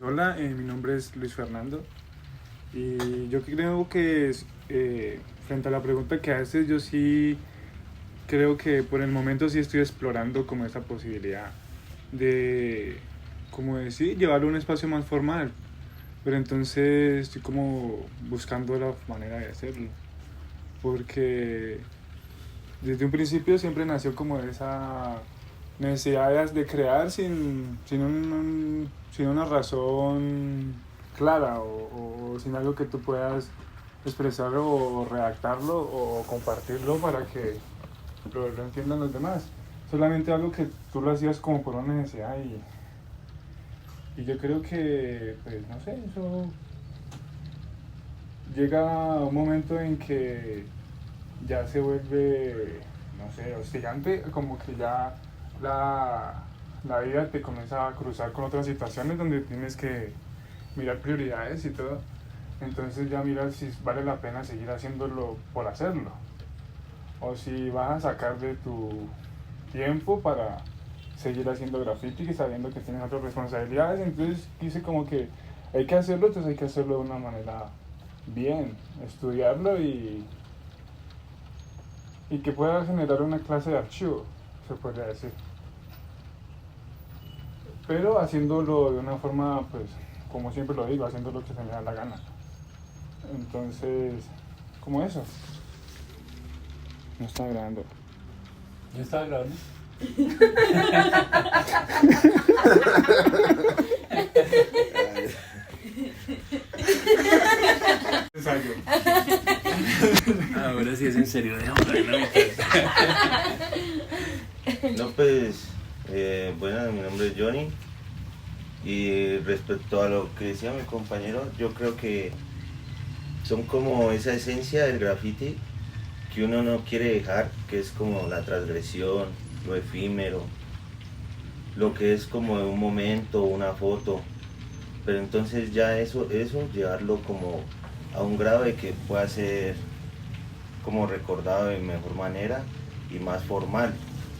Hola, mi nombre es Luis Fernando y yo creo que frente a la pregunta que haces, yo sí creo que por el momento sí estoy explorando como esa posibilidad de, como decir, llevarlo a un espacio más formal, pero entonces estoy como buscando la manera de hacerlo, porque desde un principio siempre nació como esa necesidad de crear sin una razón clara o sin algo que tú puedas expresar o redactarlo o compartirlo para que lo entiendan los demás. Solamente algo que tú lo hacías como por una necesidad y yo creo que, pues no sé, eso llega un momento en que ya se vuelve, no sé, hostigante, como que ya la, la vida te comienza a cruzar con otras situaciones donde tienes que mirar prioridades y todo. Entonces ya miras si vale la pena seguir haciéndolo por hacerlo. O si vas a sacar de tu tiempo para seguir haciendo graffiti sabiendo que tienes otras responsabilidades. Entonces quise como que hay que hacerlo, entonces hay que hacerlo de una manera bien, estudiarlo y que pueda generar una clase de archivo, se podría decir. Pero haciéndolo de una forma, pues, como siempre lo digo, haciendo lo que se me da la gana. Entonces, como eso. No está grabando. ¿Ya estaba grabando? Ensayo. Ahora sí es en serio, déjame. No, pues, bueno, mi nombre es Johnny y respecto a lo que decía mi compañero, yo creo que son como esa esencia del graffiti que uno no quiere dejar, que es como la transgresión, lo efímero, lo que es como de un momento, una foto, pero entonces ya eso llevarlo como a un grado de que pueda ser como recordado de mejor manera y más formal,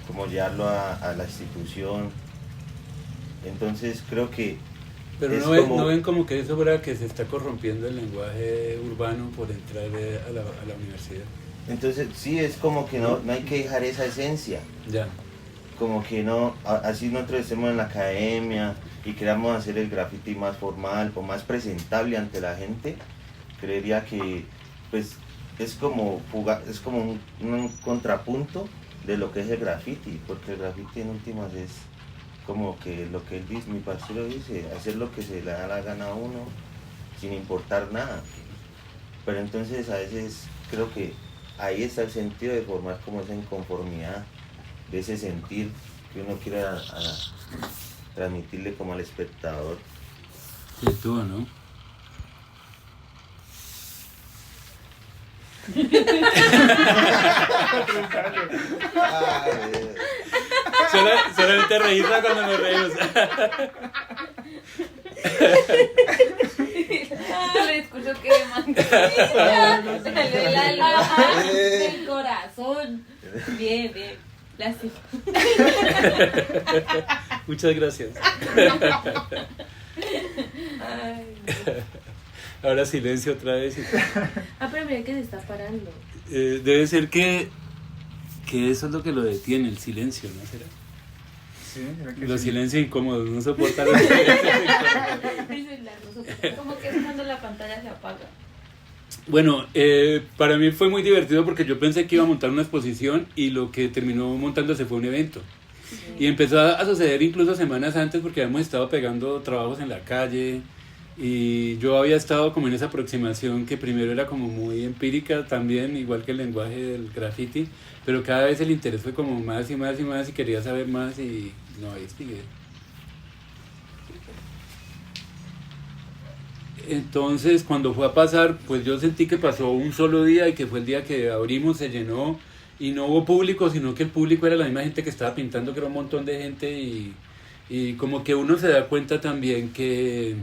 como llevarlo a la institución. Entonces creo que Pero es no ven como que eso fuera que se está corrompiendo el lenguaje urbano por entrar a la universidad. entonces sí, es como que no hay que dejar esa esencia, Ya. como que no, así nosotros estemos en la academia y queramos hacer el graffiti más formal o más presentable ante la gente, creería que pues es como un contrapunto de lo que es el graffiti, porque el graffiti en últimas es como que lo que él dice, mi parcero dice, hacer lo que se le da la gana a uno sin importar nada. Pero entonces a veces creo que ahí está el sentido de formar como esa inconformidad, de ese sentir que uno quiere transmitirle como al espectador. Sí, tú, ¿no? Solamente reírla cuando me reímos. Le escucho que me manda. Salió el alma del corazón. Bien, bien. Gracias. Muchas gracias. Ay. Ahora silencio otra vez. Pero mira que se está parando. Debe ser que eso es lo que lo detiene, el silencio, ¿no será? Sí, creo que Los sí. silencios incómodos, no soportan los silencios incómodos. Dice la cosa, como que es cuando la pantalla se apaga. Bueno, para mí fue muy divertido porque yo pensé que iba a montar una exposición y lo que terminó montándose fue un evento. Y empezó a suceder incluso semanas antes porque habíamos estado pegando trabajos en la calle y yo había estado como en esa aproximación que primero era como muy empírica también, igual que el lenguaje del graffiti, pero cada vez el interés fue como más y más y más y quería saber más y no, ahí sigue. Entonces cuando fue a pasar, pues yo sentí que pasó un solo día y que fue el día que abrimos, se llenó y no hubo público, sino que el público era la misma gente que estaba pintando, que era un montón de gente y como que uno se da cuenta también que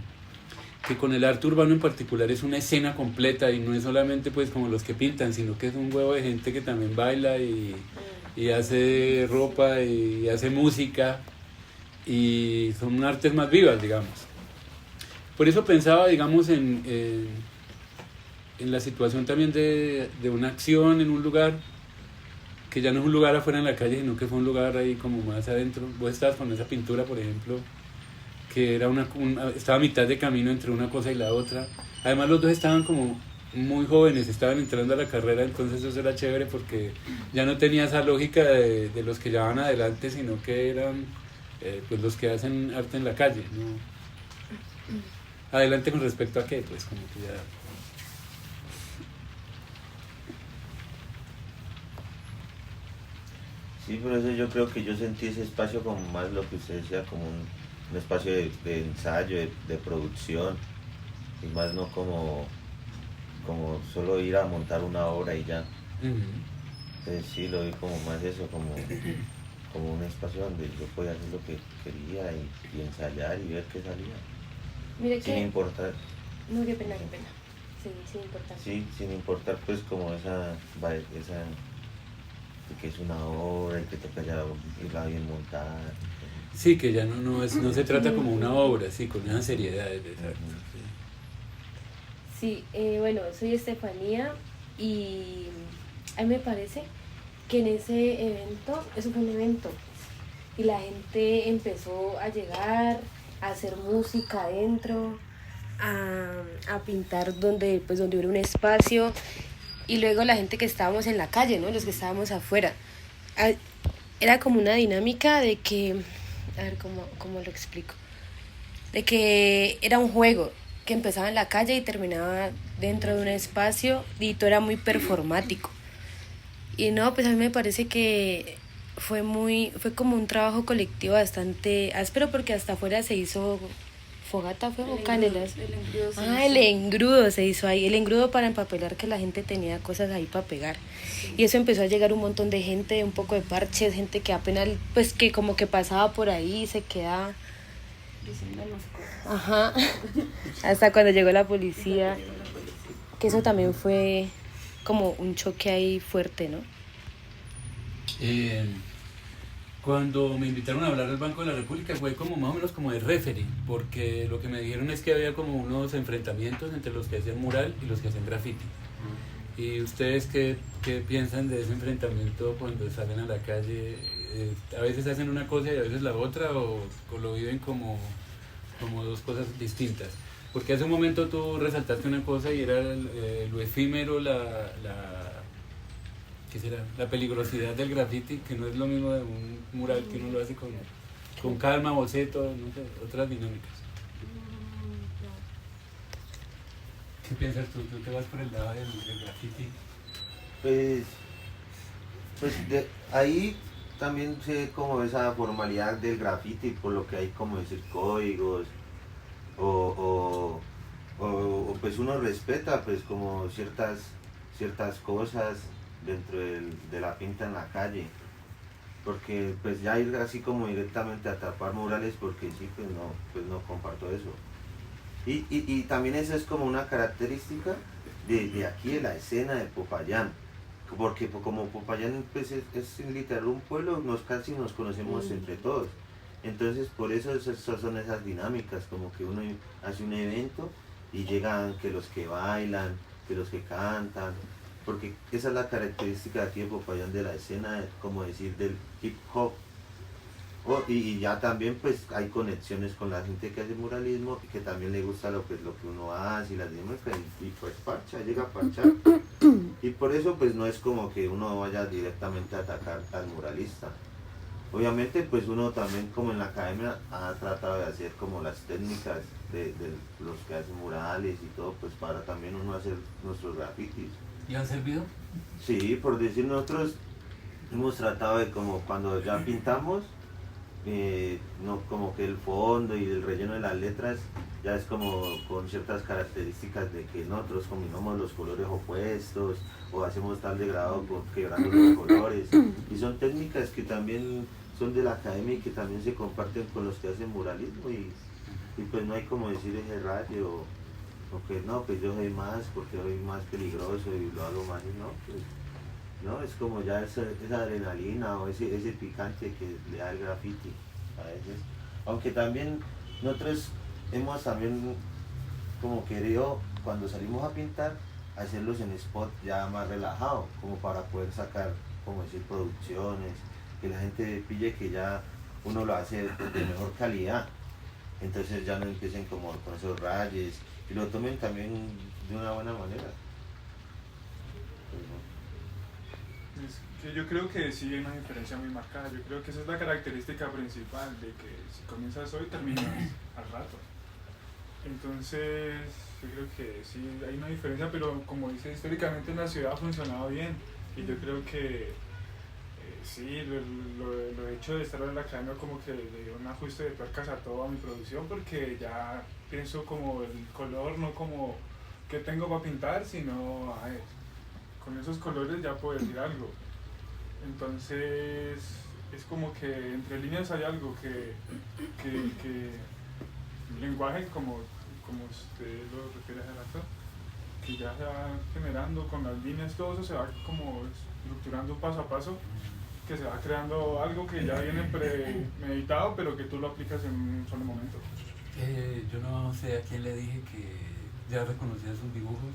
con el arte urbano en particular es una escena completa y no es solamente pues como los que pintan, sino que es un huevo de gente que también baila y hace ropa y hace música y son artes más vivas, digamos. Por eso pensaba, digamos, en la situación también de una acción en un lugar, que ya no es un lugar afuera en la calle, sino que fue un lugar ahí como más adentro. Vos estabas con esa pintura, por ejemplo, que era estaba a mitad de camino entre una cosa y la otra. Además los dos estaban como muy jóvenes, estaban entrando a la carrera, entonces eso era chévere porque ya no tenía esa lógica de los que ya van adelante, sino que eran pues los que hacen arte en la calle, ¿no? Adelante con respecto a qué, pues como que ya... Sí, por eso yo creo que yo sentí ese espacio como más lo que usted decía, como un espacio de ensayo, de producción, y más no como solo ir a montar una obra y ya. Entonces sí, lo vi como más eso, como un espacio donde yo podía hacer lo que quería y ensayar y ver qué salía. Mire Sin que... importar. No, qué pena. Sí, sin importar. Sí, sin importar pues como esa de que es una obra y que toca ya irla bien montada. Sí, que ya no se trata como una obra, sí, con esa seriedad, exacto. Sí, bueno, soy Estefanía y a mí me parece que en ese evento, eso fue un evento, y la gente empezó a llegar, a hacer música adentro, a pintar donde hubiera un espacio, y luego la gente que estábamos en la calle, ¿no? Los que estábamos afuera. Era como una dinámica de que, a ver cómo lo explico, de que era un juego que empezaba en la calle y terminaba dentro de un espacio y todo era muy performático. Y no, pues a mí me parece que fue como un trabajo colectivo bastante áspero porque hasta afuera se hizo fogata, fue o canelas. El engrudo se hizo ahí, el engrudo para empapelar, que la gente tenía cosas ahí para pegar. Sí. Y eso empezó a llegar un montón de gente, un poco de parches, gente que apenas, pues que como que pasaba por ahí y se quedaba diciendo las cosas. Ajá. Hasta cuando llegó la policía. Que eso también fue como un choque ahí fuerte, ¿no? Cuando me invitaron a hablar del Banco de la República fue como más o menos como de referee, porque lo que me dijeron es que había como unos enfrentamientos entre los que hacían mural y los que hacían graffiti. ¿Y ustedes qué piensan de ese enfrentamiento cuando salen a la calle? ¿A veces hacen una cosa y a veces la otra o lo viven como dos cosas distintas? Porque hace un momento tú resaltaste una cosa y era lo efímero, ¿qué será? La peligrosidad del graffiti, que no es lo mismo de un mural que uno lo hace con calma, boceto, no sé, otras dinámicas. ¿Qué piensas tú? ¿Tú te vas por el lado del graffiti? Pues de ahí también sé como esa formalidad del graffiti, por lo que hay como decir códigos, o pues uno respeta pues como ciertas cosas dentro de la pinta en la calle, porque pues ya ir así como directamente a tapar murales, porque sí, pues no comparto eso. Y también eso es como una característica de aquí, de la escena de Popayán, porque como Popayán pues es literal un pueblo, casi nos conocemos entre todos. Entonces por eso son esas dinámicas, como que uno hace un evento y llegan que los que bailan, que los que cantan, porque esa es la característica de aquí de Popayán, de la escena, como decir, del hip hop. Y ya también pues hay conexiones con la gente que hace muralismo y que también le gusta lo que uno hace y las dinámicas, y pues llega a parchar. Y por eso pues no es como que uno vaya directamente a atacar al muralista. Obviamente pues uno también como en la academia ha tratado de hacer como las técnicas de los que hacen murales y todo, pues para también uno hacer nuestros grafitis. ¿Y han servido? Sí, por decir, nosotros hemos tratado de como cuando ya pintamos, no, como que el fondo y el relleno de las letras ya es como con ciertas características de que nosotros combinamos los colores opuestos o hacemos tal degradado quebrando los colores, y son técnicas que también son de la academia y que también se comparten con los que hacen muralismo, y pues no hay como decir ese rayo o que no, pues yo soy más porque soy más peligroso y lo hago más, y no, pues no, es como ya esa adrenalina o ese picante que le da el graffiti a veces. Aunque también nosotros hemos también como querido, cuando salimos a pintar, hacerlos en spot ya más relajado, como para poder sacar, como decir, producciones, que la gente pille que ya uno lo hace de mejor calidad, entonces ya no empiecen como con esos rayes y lo tomen también de una buena manera. Es que yo creo que sí hay una diferencia muy marcada. Yo creo que esa es la característica principal de que si comienzas hoy terminas al rato. Entonces yo creo que sí hay una diferencia, pero como dice, históricamente en la ciudad ha funcionado bien y yo creo que sí, lo hecho de estar en la academia como que le dio un ajuste de tuercas a toda mi producción, porque ya pienso como el color, no como que tengo para pintar, sino a ver, con esos colores ya puedo decir algo. Entonces es como que entre líneas hay algo que el lenguaje, como usted lo refiere hace rato, que ya se va generando con las líneas, todo eso se va como estructurando paso a paso, que se va creando algo que ya viene premeditado, pero que tú lo aplicas en un solo momento. Yo no sé a quién le dije que ya reconocía sus dibujos,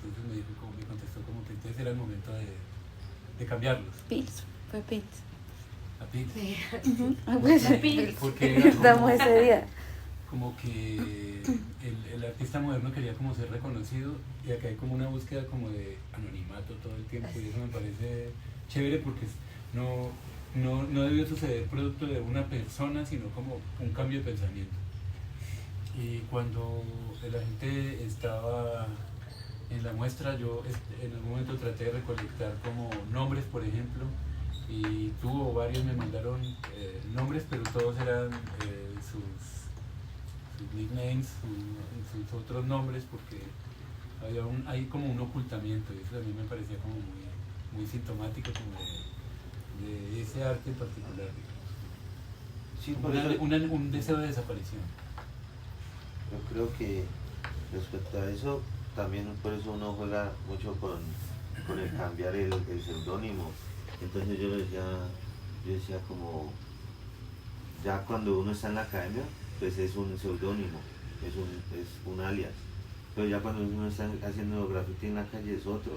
entonces me contestó como que entonces era el momento de cambiarlos. Pils, fue Pils. A Pils. Pues Porque era estamos ese día. como que el artista moderno quería como ser reconocido y acá hay como una búsqueda como de anonimato todo el tiempo y eso me parece chévere porque no debió suceder producto de una persona sino como un cambio de pensamiento. Y cuando la gente estaba en la muestra yo en algún momento traté de recolectar como nombres, por ejemplo, y tú o varios me mandaron nombres, pero todos eran sus nicknames, sus otros nombres, porque hay como un ocultamiento y eso a mí me parecía como muy sintomático como de ese arte en particular. Sí, Como por eso un deseo de desaparición. yo creo que respecto a eso, también por eso uno juega mucho con el cambiar el seudónimo. Entonces yo decía como, ya cuando uno está en la academia, pues es un seudónimo, es un alias. Pero ya cuando uno está haciendo graffiti en la calle es otro,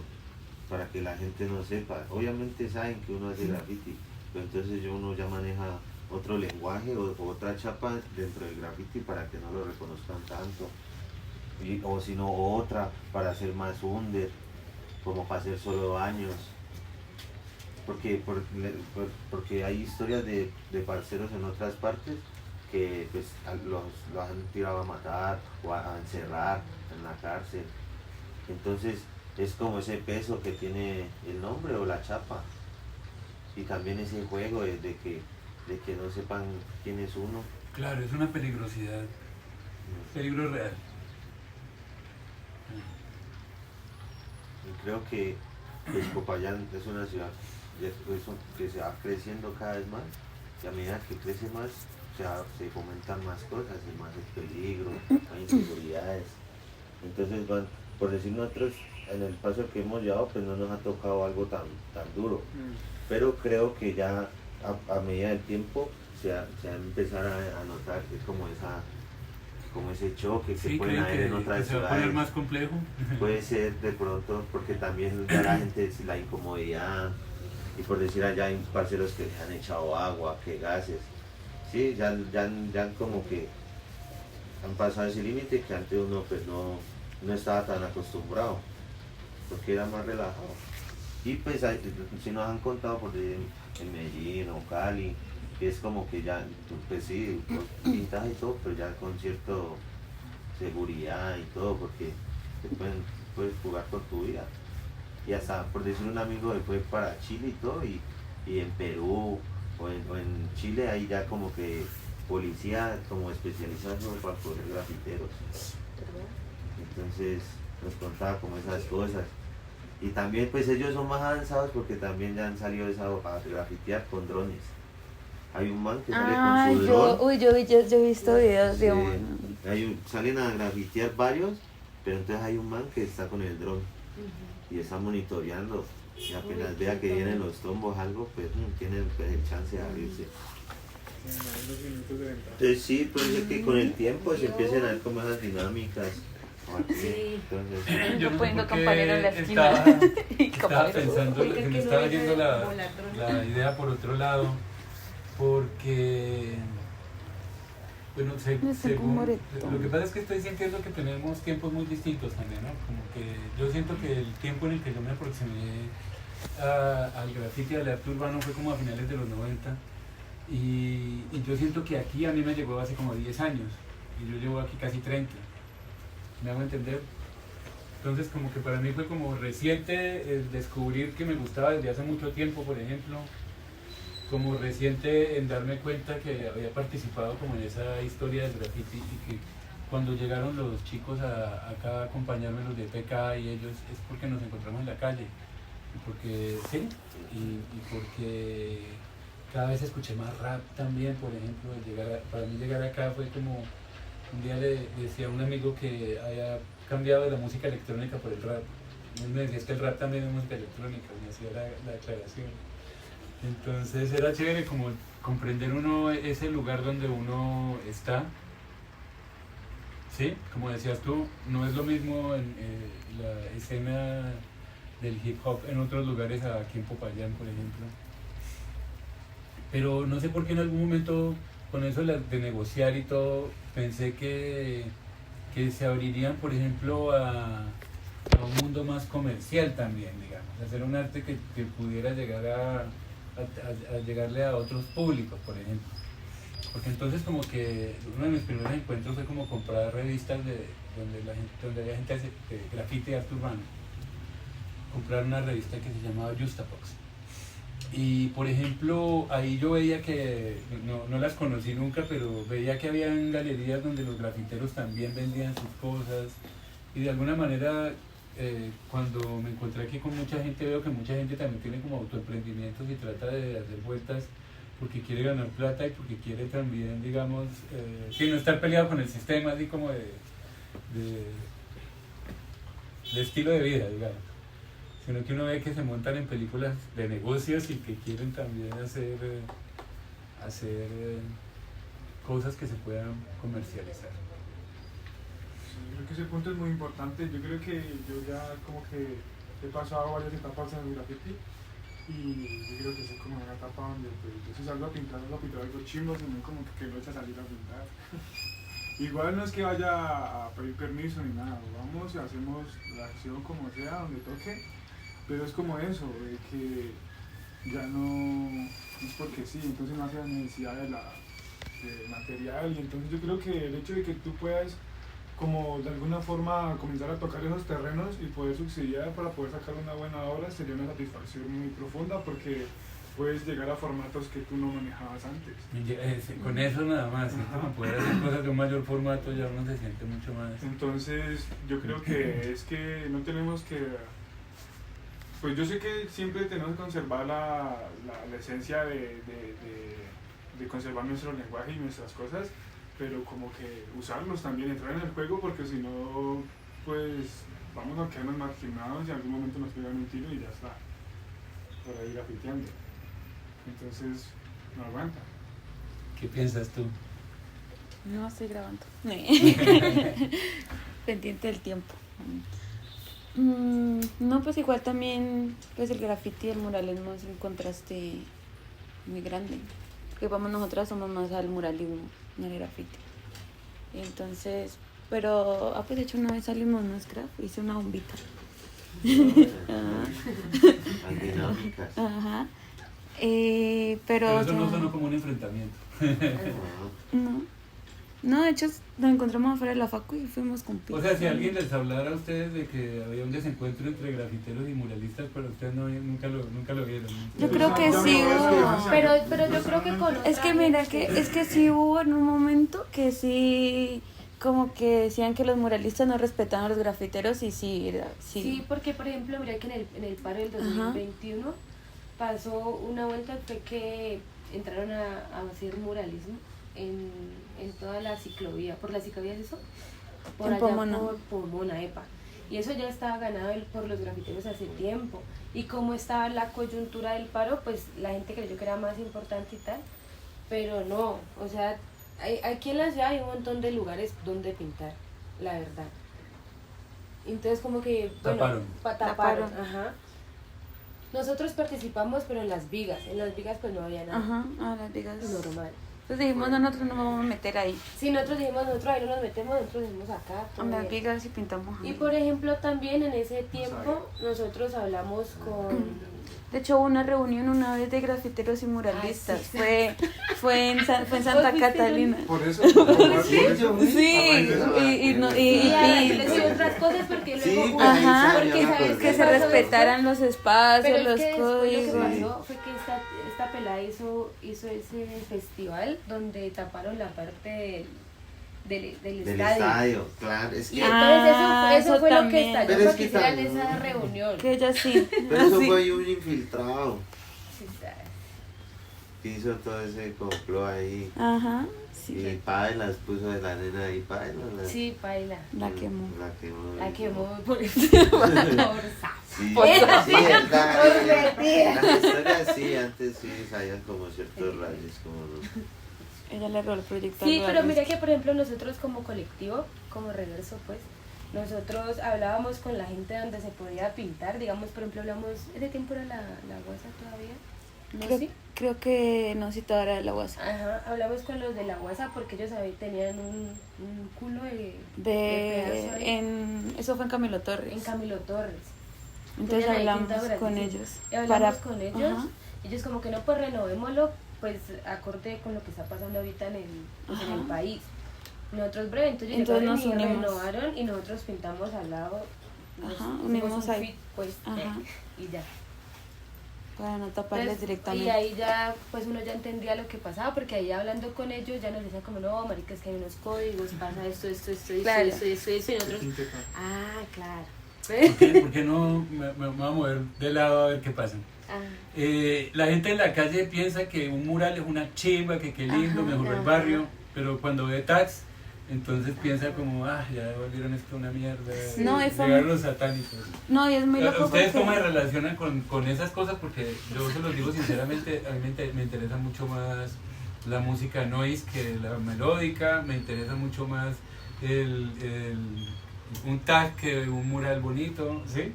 para que la gente no sepa. Obviamente saben que uno hace graffiti, pero entonces uno ya maneja otro lenguaje o otra chapa dentro del graffiti para que no lo reconozcan tanto. O si no, otra para hacer más under, como para hacer solo baños. Porque hay historias de parceros en otras partes que pues los han tirado a matar o a encerrar en la cárcel. Entonces es como ese peso que tiene el nombre o la chapa. Y también ese juego de que no sepan quién es uno. Claro, es una peligrosidad, peligro real. Y creo que pues, Popayán es una ciudad que se va creciendo cada vez más, y a medida que crece más se fomentan más cosas, y más el peligro, más inseguridades. Entonces por decir nosotros, en el paso que hemos llevado pues no nos ha tocado algo tan duro, pero creo que ya a medida del tiempo se va a empezar a notar que es como ese choque que Sí, pueden haber en otras se va a poner ciudades. más complejo. Puede ser de pronto, porque también ya la gente, la incomodidad, y por decir allá hay parceros que les han echado agua, que gases, sí, ya como que han pasado ese límite que antes uno pues no estaba tan acostumbrado, porque era más relajado. Y pues si nos han contado por decir en Medellín o Cali, que es como que ya, pues sí, pintas y todo, pero ya con cierta seguridad y todo, porque puedes jugar con tu vida. Y hasta, por decir, un amigo fue para Chile y todo, y en Perú o en Chile hay ya como que policía como especializado para poder grafiteros. Entonces nos contaba como esas cosas. Y también pues ellos son más avanzados porque también ya han salido a grafitear con drones. Hay un man que sale con su dron. yo he visto videos de Salen a grafitear varios, pero entonces hay un man que está con el dron y está monitoreando. Y apenas vea que vienen los tombos algo, pues tiene pues, el chance de abrirse. Los minutos de ventaja. Entonces sí, puede ser que con el tiempo se empiecen a ver como esas dinámicas Sí. Entonces, Yo no sé poniendo por qué campaneros en la esquina. Estaba pensando, Oiga, se que me no estaba deja yendo de la volar, idea por otro lado, porque, bueno, Me saco un moretón. lo que pasa es que estoy sintiendo que tenemos tiempos muy distintos también, ¿no? Como que yo siento que el tiempo en el que yo me aproximé al grafiti, al arte urbano, fue como a finales de los 90, y yo siento que aquí a mí me llegó hace como 10 años, y yo llevo aquí casi 30, ¿me hago entender? Entonces como que para mí fue como reciente el descubrir que me gustaba desde hace mucho tiempo, por ejemplo, como reciente en darme cuenta que había participado como en esa historia del graffiti y que cuando llegaron los chicos acá a acompañarme, los de PK y ellos, es porque nos encontramos en la calle, y porque sí, y porque cada vez escuché más rap también, por ejemplo, para mí llegar acá fue como, un día le decía a un amigo que haya cambiado de la música electrónica por el rap. Él me decía, es que el rap también es música electrónica, me hacía la aclaración. Entonces era chévere como comprender uno ese lugar donde uno está. Sí, como decías tú, no es lo mismo en la escena del hip hop en otros lugares aquí en Popayán, por ejemplo. Pero no sé por qué en algún momento con eso de negociar y todo, pensé que se abrirían, por ejemplo, a un mundo más comercial también, digamos, hacer un arte que pudiera llegar a llegarle a otros públicos, por ejemplo. Porque entonces como que uno de mis primeros encuentros fue como comprar revistas donde había gente de grafiti y arte urbano. Comprar una revista que se llamaba Justabox. Y por ejemplo, ahí yo veía que, no las conocí nunca, pero veía que habían galerías donde los grafiteros también vendían sus cosas. Y de alguna manera, cuando me encontré aquí con mucha gente, veo que mucha gente también tiene como autoemprendimientos y trata de hacer vueltas porque quiere ganar plata y porque quiere también, digamos, no estar peleado con el sistema, así como de estilo de vida, digamos. Sino que uno ve que se montan en películas de negocios y que quieren también hacer cosas que se puedan comercializar. Sí, creo que ese punto es muy importante. Yo creo que yo ya como que he pasado varias etapas en el graffiti y yo creo que es como una etapa donde pues, yo si salgo a pintar algo chimbo, sino como que lo echa a salir a pintar. Igual no es que vaya a pedir permiso ni nada, vamos y hacemos la acción como sea, donde toque. Pero es como eso, de que ya no es porque sí, entonces no hace la necesidad de material. Y entonces yo creo que el hecho de que tú puedas como de alguna forma comenzar a tocar esos terrenos y poder subsidiar para poder sacar una buena obra sería una satisfacción muy profunda porque puedes llegar a formatos que tú no manejabas antes. Con eso nada más, como poder hacer cosas de un mayor formato ya uno se siente mucho más. Entonces yo creo que es que no tenemos que... Pues yo sé que siempre tenemos que conservar la esencia de conservar nuestro lenguaje y nuestras cosas, pero como que usarlos también, entrar en el juego, porque si no, pues vamos a quedarnos marginados y en algún momento nos pegan un tiro y ya está, por ahí grafiteando. Entonces, no aguanta. ¿Qué piensas tú? No, estoy grabando. Pendiente del tiempo. No, pues igual también pues el graffiti y el muralismo es un contraste muy grande. Porque vamos, nosotras somos más al muralismo, no al graffiti. Entonces, pero pues de hecho una vez salimos en scrap, hice una bombita. dinámicas. Ajá. Pero Pero eso ya... no sonó como un enfrentamiento. No, de hecho nos encontramos afuera de la facu y fuimos con O sea, si alguien les hablara a ustedes de que había un desencuentro entre grafiteros y muralistas, pero ustedes nunca lo vieron. Yo creo que sí hubo. Pero yo creo que con Es que mira, es que sí hubo en un momento que sí, como que decían que los muralistas no respetaban a los grafiteros y sí, Sí, porque por ejemplo, mira que en el paro del 2021 pasó una vuelta, fue que entraron a hacer muralismo en toda la ciclovía. ¿Por la ciclovía es eso? Por En allá Pomona. por Pomona, epa. Y eso ya estaba ganado por los grafiteros hace tiempo. Y como estaba la coyuntura del paro, pues la gente creyó que era más importante y tal. Pero no, o sea, aquí en la ciudad hay un montón de lugares donde pintar, la verdad. Entonces como que, bueno, Taparon. taparon, ajá. Nosotros participamos, pero en las vigas pues no había nada. Ajá, a las vigas. Normal. Entonces dijimos, nosotros no vamos a meter ahí. Sí, nosotros dijimos, nosotros ahí no nos metemos, nosotros dijimos acá. todo A las bien. vigas y pintamos ahí. Y por ejemplo también en ese tiempo nosotros hablamos con... De hecho, hubo una reunión una vez de grafiteros y muralistas. Ay, sí. Fue en Santa Catalina. Por eso, por eso. Sí, Y a y otras cosas porque Sí, luego... pues, Ajá, ahí porque salió, sabes me que qué se acordé. pasó respetaran los espacios, Pero los es que después lo que códigos. pasó fue que esta pelada hizo ese festival donde taparon la parte del Del estadio. estadio, claro, es Y que entonces Ah, eso eso fue lo que también. estalló Pero es para que que hicieran también- esa reunión. Que ella sí. pero eso así. fue un infiltrado Sí, ¿sabes? que hizo todo ese complot ahí. Ajá, Y sí. Pailas puso de la nena ahí, Pailas. Sí, baila. La quemó. La quemó. La quemó por favor, Sí, Por- sí, Por la metida. historia sí, antes sí salían como ciertos rayos, como no. Ella le robó el proyecto. Sí, al pero Luis. mira que por ejemplo nosotros como colectivo, como Reverso pues, nosotros hablábamos con la gente donde se podía pintar, digamos por ejemplo hablamos, ¿ese tiempo era la guasa todavía? ¿No? Creo, ¿Sí? creo que no citaba era de la guasa. Ajá, hablamos con los de la guasa porque ellos tenían un culo de pedazo ahí Eso fue en Camilo Torres. en Camilo Torres. Entonces Tenían ahí hablamos pintado con grandísimo. ellos. Y hablamos para- con ellos, Ajá. ellos como que no, pues renovémoslo, pues acorde con lo que está pasando ahorita en el Ajá. país. Nosotros breve, entonces Entonces llegaron nos y unimos. renovaron y nosotros pintamos al lado. Ajá, hicimos unimos un ahí. fit, pues, Ajá. y ya. Para no taparles Entonces, directamente. y ahí ya, pues uno ya entendía lo que pasaba, porque ahí hablando con ellos ya nos decían como, no, marica, es que hay unos códigos, pasa esto, Claro. esto, y nosotros, ah, claro. ¿Por qué no me voy a mover de lado a ver qué pasa? Ah, La gente en la calle piensa que un mural es una chimba, que qué lindo, Ajá, mejoró el ajá. barrio, pero cuando ve tax, entonces piensa como, ya volvieron esto una mierda. No, es llegaron los satánicos. No, y es muy loco ¿Ustedes porque- cómo se relacionan con esas cosas? Porque yo se los digo sinceramente, a mí me interesa mucho más la música noise que la melódica, me interesa mucho más un tag que un mural bonito, ¿sí?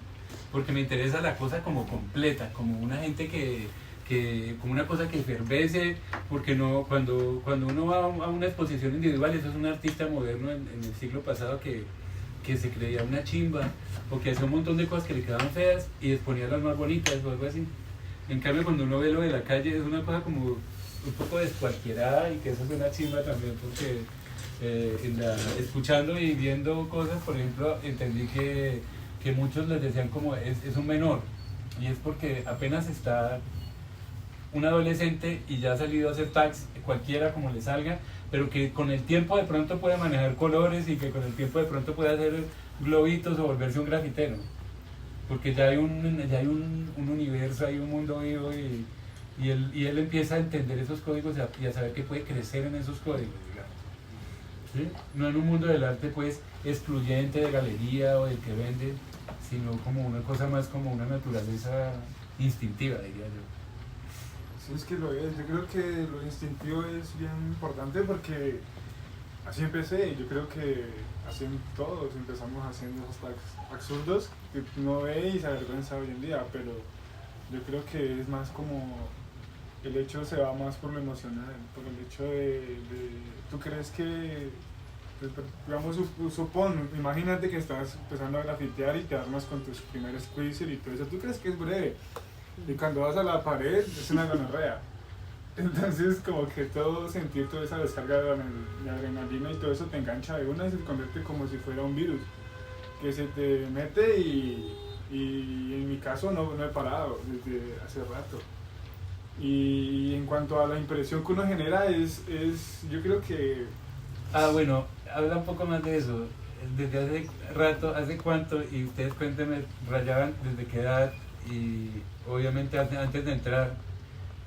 Porque me interesa la cosa como completa, como una gente como una cosa que efervece, porque no cuando uno va a una exposición individual, eso es un artista moderno en el siglo pasado que se creía una chimba, o que hacía un montón de cosas que le quedaban feas y exponía las más bonitas o algo así. En cambio, cuando uno ve lo de la calle, es una cosa como un poco descualquierada, y que eso es una chimba también, porque escuchando y viendo cosas, por ejemplo, entendí que muchos les decían como es un menor, y es porque apenas está un adolescente y ya ha salido a hacer tags, cualquiera como le salga, pero que con el tiempo de pronto puede manejar colores, y que con el tiempo de pronto puede hacer globitos o volverse un grafitero, porque ya hay un universo, hay un mundo vivo, y él empieza a entender esos códigos y a saber que puede crecer en esos códigos, digamos. ¿Sí? No en un mundo del arte pues excluyente de galería o del que vende, sino como una cosa más, como una naturaleza instintiva, diría yo. Sí, es que lo es. Yo creo que lo instintivo es bien importante porque así empecé. Yo creo que así todos empezamos haciendo esos tags absurdos que uno ve y se avergüenza hoy en día, pero yo creo que es más como el hecho se va más por lo emocional, por el hecho de tú crees que, pues, digamos, supón, imagínate que estás empezando a grafitear y te armas con tus primeros squeezer y todo eso, tú crees que es breve. Y cuando vas a la pared es una gonorrea. Entonces como que todo sentir toda esa descarga de adrenalina y todo eso te engancha de una y se convierte como si fuera un virus que se te mete, y en mi caso no he parado desde hace rato. Y en cuanto a la impresión que uno genera yo creo que... Bueno, habla un poco más de eso. Desde hace rato, ¿hace cuánto? Y ustedes cuéntenme, rayaban desde qué edad, y obviamente antes de entrar,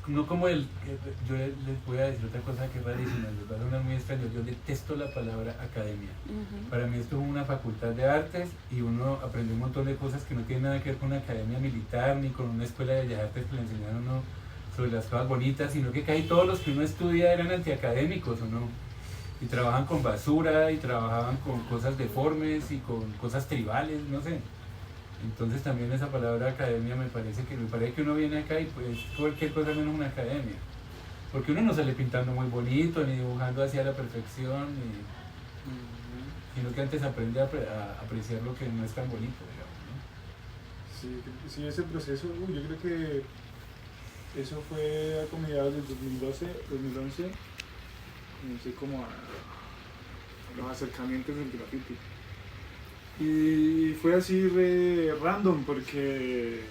no como yo les voy a decir otra cosa que es rarísima, les va a sonar muy extraño, yo detesto la palabra academia. Ujú. Para mí esto es una facultad de artes, y uno aprende un montón de cosas que no tienen nada que ver con una academia militar ni con una escuela de bellas artes que le enseñaron a uno sobre las cosas bonitas, sino que casi todos los que uno estudia eran antiacadémicos, ¿o no? y trabajan con basura y trabajaban con cosas deformes y con cosas tribales, no sé. Entonces también esa palabra academia me parece que uno viene acá y pues cualquier cosa menos una academia. Porque uno no sale pintando muy bonito ni dibujando hacia la perfección, sino que antes aprende a apreciar lo que no es tan bonito, digamos, ¿no? Sí, sí, ese proceso, yo creo que eso fue a mediados del 2012, 2011, no sé, como a los acercamientos del graffiti. Y fue así re random porque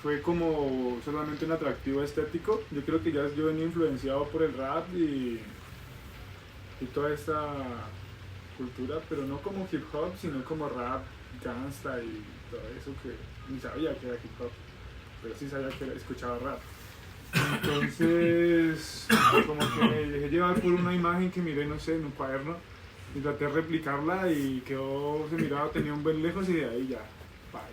fue como solamente un atractivo estético. Yo creo que ya yo venía influenciado por el rap y toda esta cultura, pero no como hip hop, sino como rap, gangsta y todo eso que ni sabía que era hip hop, pero sí sabía que escuchaba rap. Entonces, como que me dejé llevar por una imagen que miré, no sé, en un cuaderno y traté de replicarla y quedó, se miraba, tenía un buen lejos y de ahí ya, baila.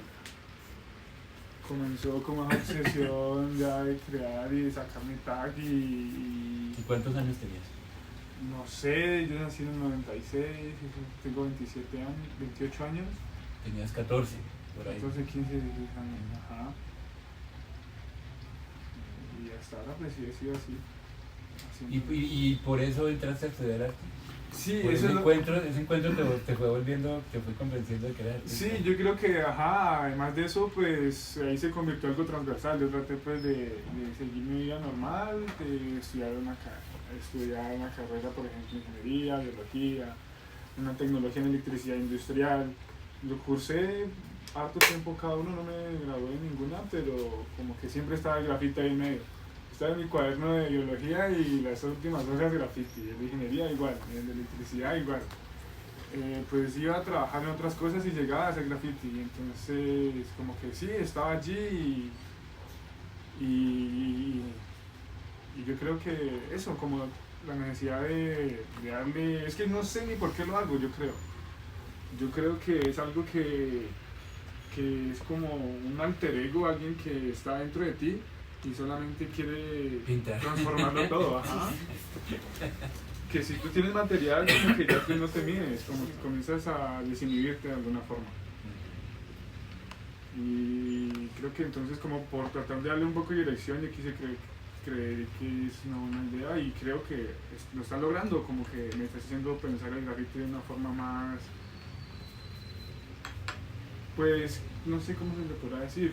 Comenzó como esa obsesión ya de crear y de sacarme tag ¿Y cuántos años tenías? no sé, yo nací en el 96, tengo 27 años, 28 años. Tenías 14, por ahí. 14, 15, 16 años, ajá. Y hasta ahora pues sí he sido así. Y por eso entraste a estudiar arte. Sí, Por eso ese es encuentro te fue volviendo, te fue convenciendo de que era artista. Sí, yo creo que, ajá, además de eso, pues ahí se convirtió en algo transversal. Yo traté pues de seguir mi vida normal, de estudiar una carrera, por ejemplo, ingeniería, biología, una tecnología en electricidad industrial. Lo cursé harto tiempo cada uno, no me gradué en ninguna, pero como que siempre estaba el grafiti ahí en medio. Estaba en mi cuaderno de biología y las últimas hojas de graffiti, el de ingeniería igual, el de electricidad igual. Pues iba a trabajar en otras cosas y llegaba a hacer graffiti, entonces como que sí, estaba allí y yo creo que eso, como la necesidad de darle, es que no sé ni por qué lo hago, yo creo que es algo que es como un alter ego, alguien que está dentro de ti y solamente quiere Pintar. transformarlo todo, ajá. Que si tú tienes material, como que ya tú no te mides, como que comienzas a desinhibirte de alguna forma. Y creo que entonces como por tratar de darle un poco de dirección, yo quise creer que es una buena idea y creo que lo está logrando, como que me está haciendo pensar el graffiti de una forma más, pues no sé cómo se le podrá decir,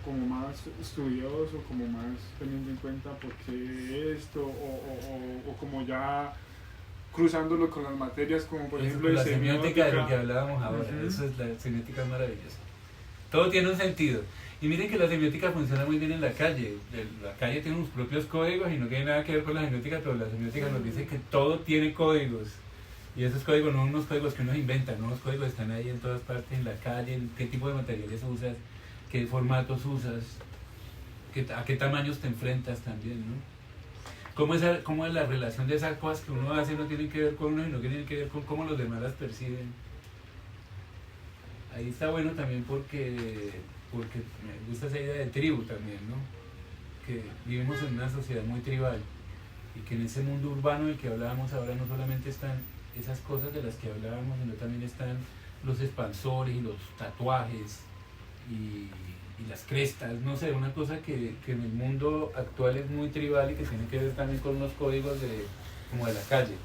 como más estudioso, como más teniendo en cuenta por qué esto, o como ya cruzándolo con las materias, como por ejemplo la de semiótica de lo que hablábamos ahora, Uh-huh. eso es, la semiótica es maravillosa. Todo tiene un sentido. Y miren que la semiótica funciona muy bien en la calle. La calle tiene sus propios códigos y no tiene nada que ver con la semiótica, pero la semiótica nos dice que todo tiene códigos. Y esos códigos no son unos códigos que uno inventa, ¿no? Los códigos están ahí en todas partes, en la calle, en qué tipo de materiales usas, qué formatos usas, a qué tamaños te enfrentas también, ¿no? Cómo es la relación de esas cosas que uno hace no tienen que ver con uno y no tienen que ver con cómo los demás las perciben. Ahí está bueno también porque me gusta esa idea de tribu también, ¿no? Que vivimos en una sociedad muy tribal y que en ese mundo urbano del que hablábamos ahora no solamente están esas cosas de las que hablábamos, sino también están los expansores y los tatuajes y las crestas, no sé, una cosa que en el mundo actual es muy tribal y que tiene que ver también con unos códigos como de la calle.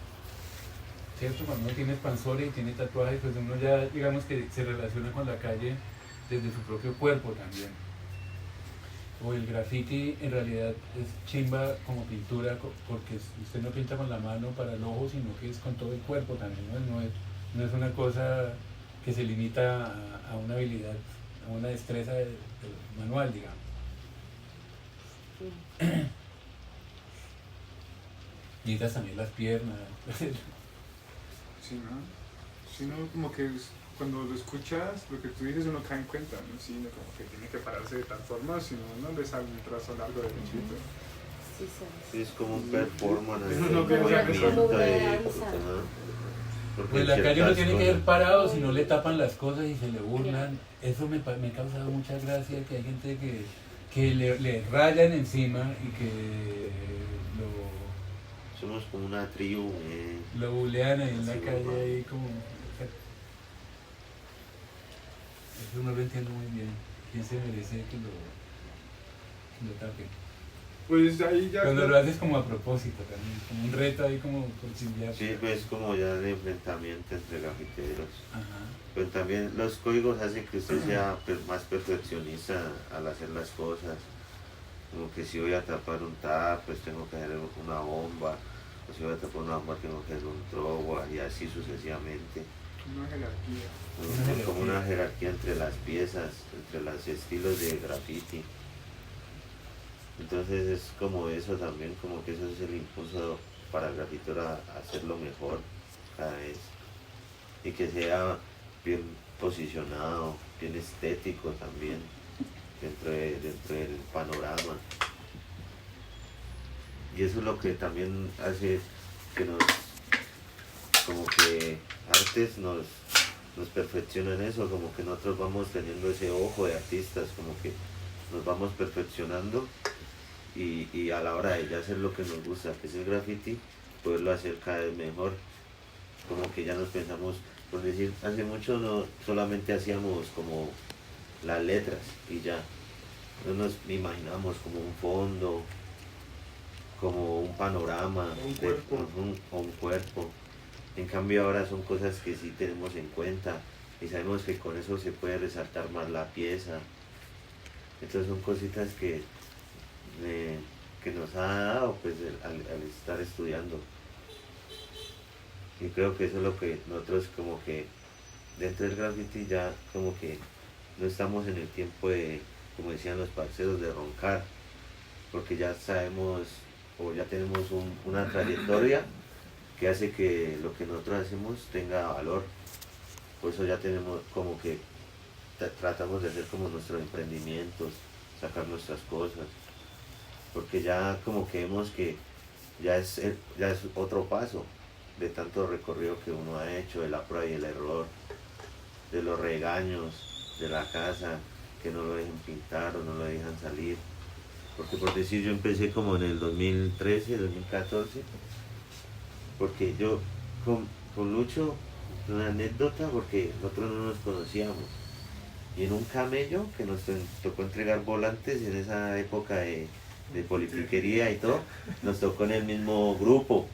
¿Cierto? Cuando uno tiene expansores y tiene tatuajes, pues uno ya digamos que se relaciona con la calle desde su propio cuerpo también. O el graffiti en realidad es chimba como pintura, porque usted no pinta con la mano para el ojo, sino que es con todo el cuerpo también, ¿no? No es una cosa que se limita a una habilidad, a una destreza manual, digamos. Necesitas también las piernas. Sí, ¿no? Sí, ¿no? Como que cuando lo escuchas, lo que tú dices uno cae en cuenta, ¿no? Sí, ¿no? Como que tiene que pararse de tal forma, si no, no le sale un trazo largo de pinchito. Sí, sabes. Sí, es como un performance. Eso un no piensa que movimiento como una de- danza. ajá. Porque Pues la calle no ciertas tiene que cosas- ir parado, si no le tapan las cosas y se le burlan. Eso me ha causado mucha gracia, que hay gente que le rayan encima y que somos como una tribu. Lo bulean ahí en la Sí, calle, normal. ahí como... Eso no lo entiendo muy bien. ¿Quién se merece que lo tapen? Pues ahí ya... Cuando lo haces como a propósito también, como un reto ahí como por chimbear. Sí, pues como ya el enfrentamiento entre grafiteros. Ajá. Pero también los códigos hacen que usted sea más perfeccionista al hacer las cosas. Como que si voy a tapar un tap, pues tengo que hacer una bomba. O si voy a tapar una bomba, tengo que hacer un trova y así sucesivamente. Una jerarquía. Como una jerarquía entre las piezas, entre los estilos de graffiti. Entonces es como eso también, como que eso es el impulso para el grafitero a hacerlo mejor cada vez. Y que sea bien posicionado, bien estético también dentro del panorama. Y eso es lo que también hace que como que artes nos perfecciona en eso, como que nosotros vamos teniendo ese ojo de artistas, como que nos vamos perfeccionando y a la hora de ya hacer lo que nos gusta, que es el graffiti, poderlo hacer cada vez mejor. Como que ya nos pensamos, por decir, hace mucho no solamente hacíamos como las letras y ya, no nos imaginamos como un fondo, como un panorama, Un cuerpo. o un cuerpo. En cambio ahora son cosas que sí tenemos en cuenta y sabemos que con eso se puede resaltar más la pieza. Entonces son cositas que nos ha dado pues al estar estudiando. Y creo que eso es lo que nosotros como que dentro del graffiti ya como que no estamos en el tiempo de, como decían los parceros, de roncar, porque ya sabemos o ya tenemos una trayectoria que hace que lo que nosotros hacemos tenga valor. Por eso ya tenemos como que tratamos de hacer como nuestros emprendimientos, sacar nuestras cosas, porque ya como que vemos que ya es otro paso de tanto recorrido que uno ha hecho, de la prueba y el error, de los regaños de la casa, que no lo dejan pintar o no lo dejan salir. Porque por decir, yo empecé como en el 2013, 2014, porque yo con Lucho, una anécdota, porque nosotros no nos conocíamos. Y en un camello que nos tocó entregar volantes en esa época de politiquería y todo, nos tocó en el mismo grupo.